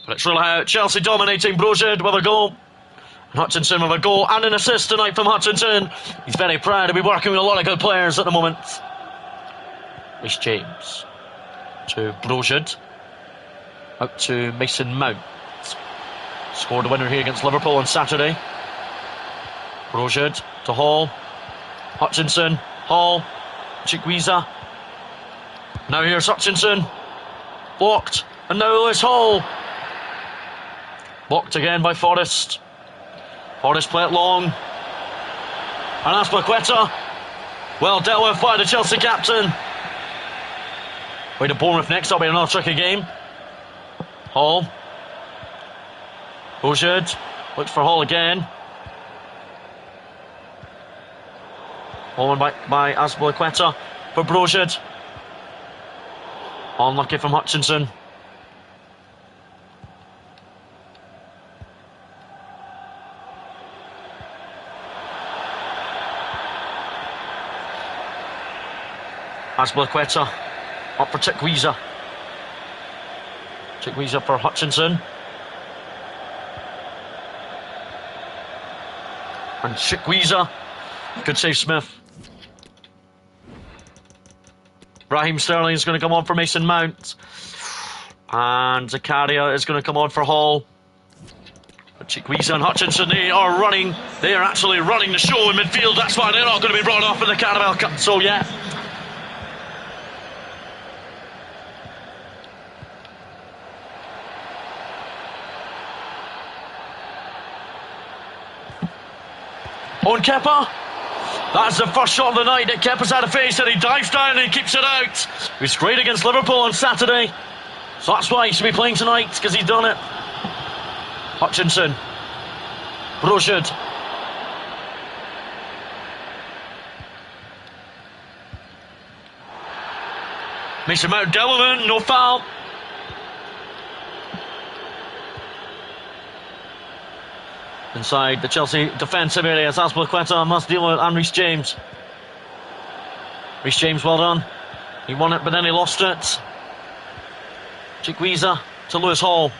But it's really out. Chelsea dominating. Brozier with a goal. And Hutchinson with a goal and an assist tonight from Hutchinson. He's very proud to be working with a lot of good players at the moment. Reece James to Brozier. Out to Mason Mount. Scored a winner here against Liverpool on Saturday. Brozier to Hall. Hutchinson. Hall. Chikwueze. Now here's Hutchinson. Blocked. And now Lewis Hall. Blocked again by Forrest. Forrest play it long. And Azpilicueta. Well dealt with by the Chelsea captain. Way to Bournemouth next. That'll be another tricky game. Hall. Brozier. Looks for Hall again. Hall won back by Azpilicueta for Brozier. Unlucky from Hutchinson. Azpilicueta up for Chikwueze. Chikwueze for Hutchinson. And Chikwueze. Good save, Smith. Raheem Sterling is going to come on for Mason Mount. And Zakaria is going to come on for Hall. But Chikwueze and Hutchinson, they are running. They are actually running the show in midfield. That's why they're not going to be brought off in the Carabao Cup. So, yeah. On Kepa. That's the first shot of the night that Kepa's had a face, and he dives down and he keeps it out. He was great against Liverpool on Saturday. So that's why he should be playing tonight, because he's done it. Hutchinson. Brozier. Mason Mount Delvin, no foul. Inside the Chelsea defensive area, Azpilicueta must deal with Reece James. Reece James, well done. He won it, but then he lost it. Chikwueze to Lewis Hall.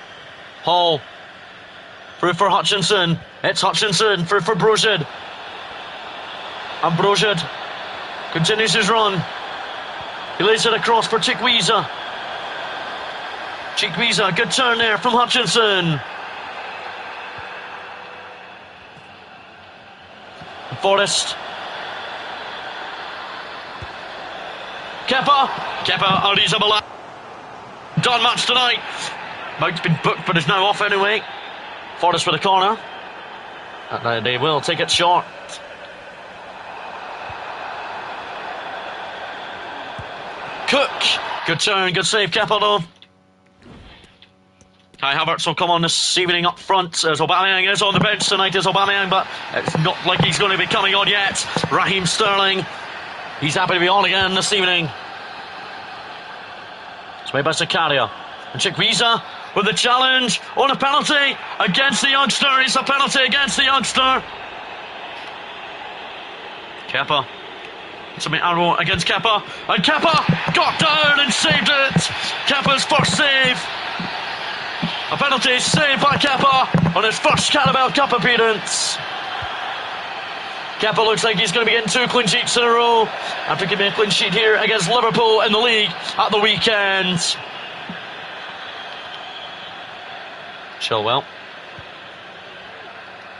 Hall through for Hutchinson. It's Hutchinson through for Brogid. And Brogid continues his run. He lays it across for Chikwueze. Chikwueze, good turn there from Hutchinson. Forrest. Kepa Arrizabalaga. Done match tonight. Mount's been booked but is now off anyway. Forrest with a corner. And they will take it short. Cook. Good turn, good save, Kepa though. Kai Havertz will come on this evening up front as Aubameyang is on the bench tonight as Aubameyang, but it's not like he's going to be coming on yet. Raheem Sterling, he's happy to be on again this evening. It's made by Zakaria. And Chikwueze with the challenge on a penalty against the youngster. It's a penalty against the youngster. Kepa. Something arrow against Kepa. And Kepa got down and saved it. Kepa's first save. A penalty saved by Kepa on his first Carabao Cup appearance. Kepa looks like he's going to be getting 2 clean sheets in a row after giving a clean sheet here against Liverpool in the league at the weekend. Chilwell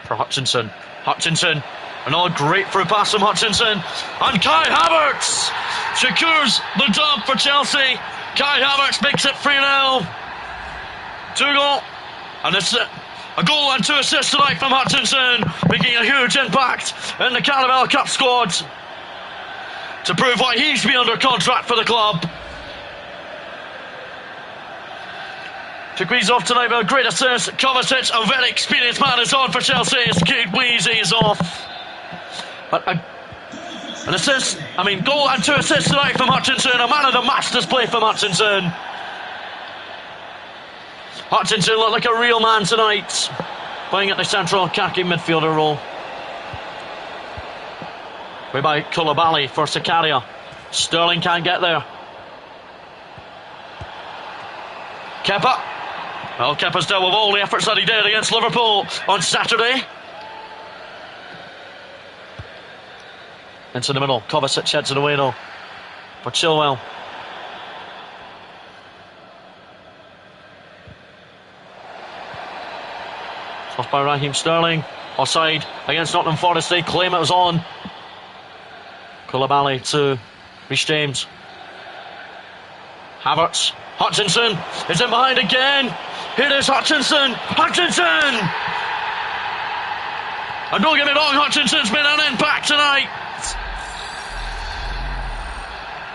for Hutchinson. Hutchinson, another great through pass from Hutchinson. And Kai Havertz secures the dub for Chelsea. Kai Havertz makes it 3-0. 2 goal, and it's a goal and 2 assists tonight from Hutchinson, making a huge impact in the Carabao Cup squad to prove why he should be under contract for the club. Chikwueze off tonight with a great assist. Kovacic, a very experienced man, is on for Chelsea. Chikwueze is off. But an assist, goal and 2 assists tonight from Hutchinson. A man of the match display from Hutchinson. Hutchinson looked like a real man tonight, playing at the central attacking midfielder role. Way by Koulibaly for Zakaria. Sterling can't get there. Kepa. Well, Kepa's dealt with all the efforts that he did against Liverpool on Saturday. Into the middle. Kovacic heads it away though for Chilwell. Off by Raheem Sterling. Offside against Nottingham Forest. They claim it was on. Koulibaly to Reece James. Havertz. Hutchinson is in behind again. Here is Hutchinson. Hutchinson! And don't get me wrong, Hutchinson's been an impact tonight.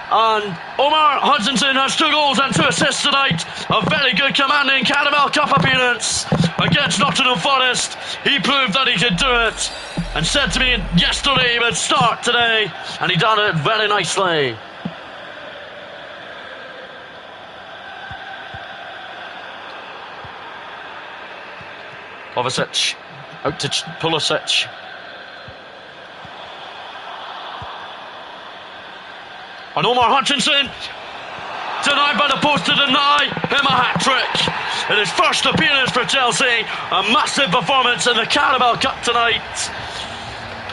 And Omar Hutchinson has 2 goals and 2 assists tonight. A very good commanding Carabao Cup appearance against Nottingham Forest. He proved that he could do it and said to me yesterday he would start today, and he done it very nicely. Kovacic out to Pulisic. And Omar Hutchinson, denied by the post to deny him a hat-trick. In his first appearance for Chelsea, a massive performance in the Carabao Cup tonight.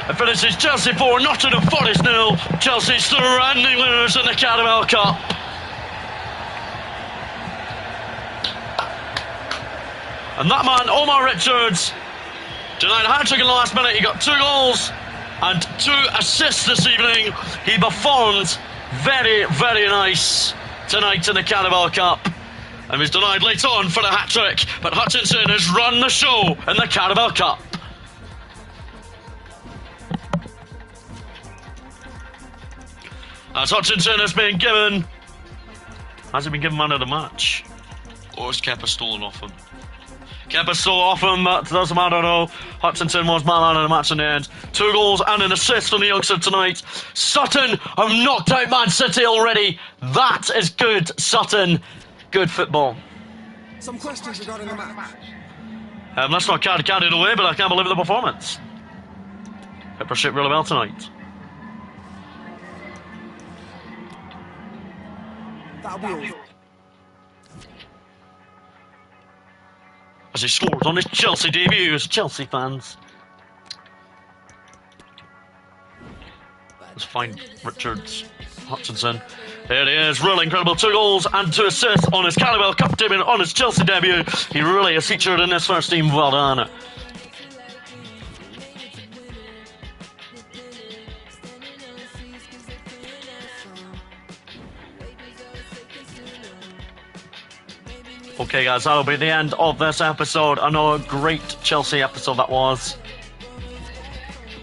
It finishes Chelsea 4, Nottingham Forest 0. Chelsea surrounding winners in the Carabao Cup. And that man, Omar Richards, denied a hat-trick in the last minute. He got 2 goals and 2 assists this evening. He performed very, very nice tonight in the Carabao Cup and was denied late on for the hat-trick, but Hutchinson has run the show in the Carabao Cup. As Hutchinson has been given man of the match, or is Kepa stolen off him? Kepa so often, but it doesn't matter though. Hutchinson was my man of the match in the end. 2 goals and an assist from the youngster tonight. Sutton have knocked out Man City already. That is good, Sutton. Good football. Some questions regarding the match. Let's not carry it away, but I can't believe the performance. Pepper shit really well tonight. That'll be all. As he scored on his Chelsea debut as Chelsea fans. Let's find Richards, Hutchinson. There he is, really incredible. 2 goals and 2 assists on his Carabao Cup debut, on his Chelsea debut. He really is featured in this first team. Well done. Okay guys, that'll be the end of this episode. Another great Chelsea episode that was.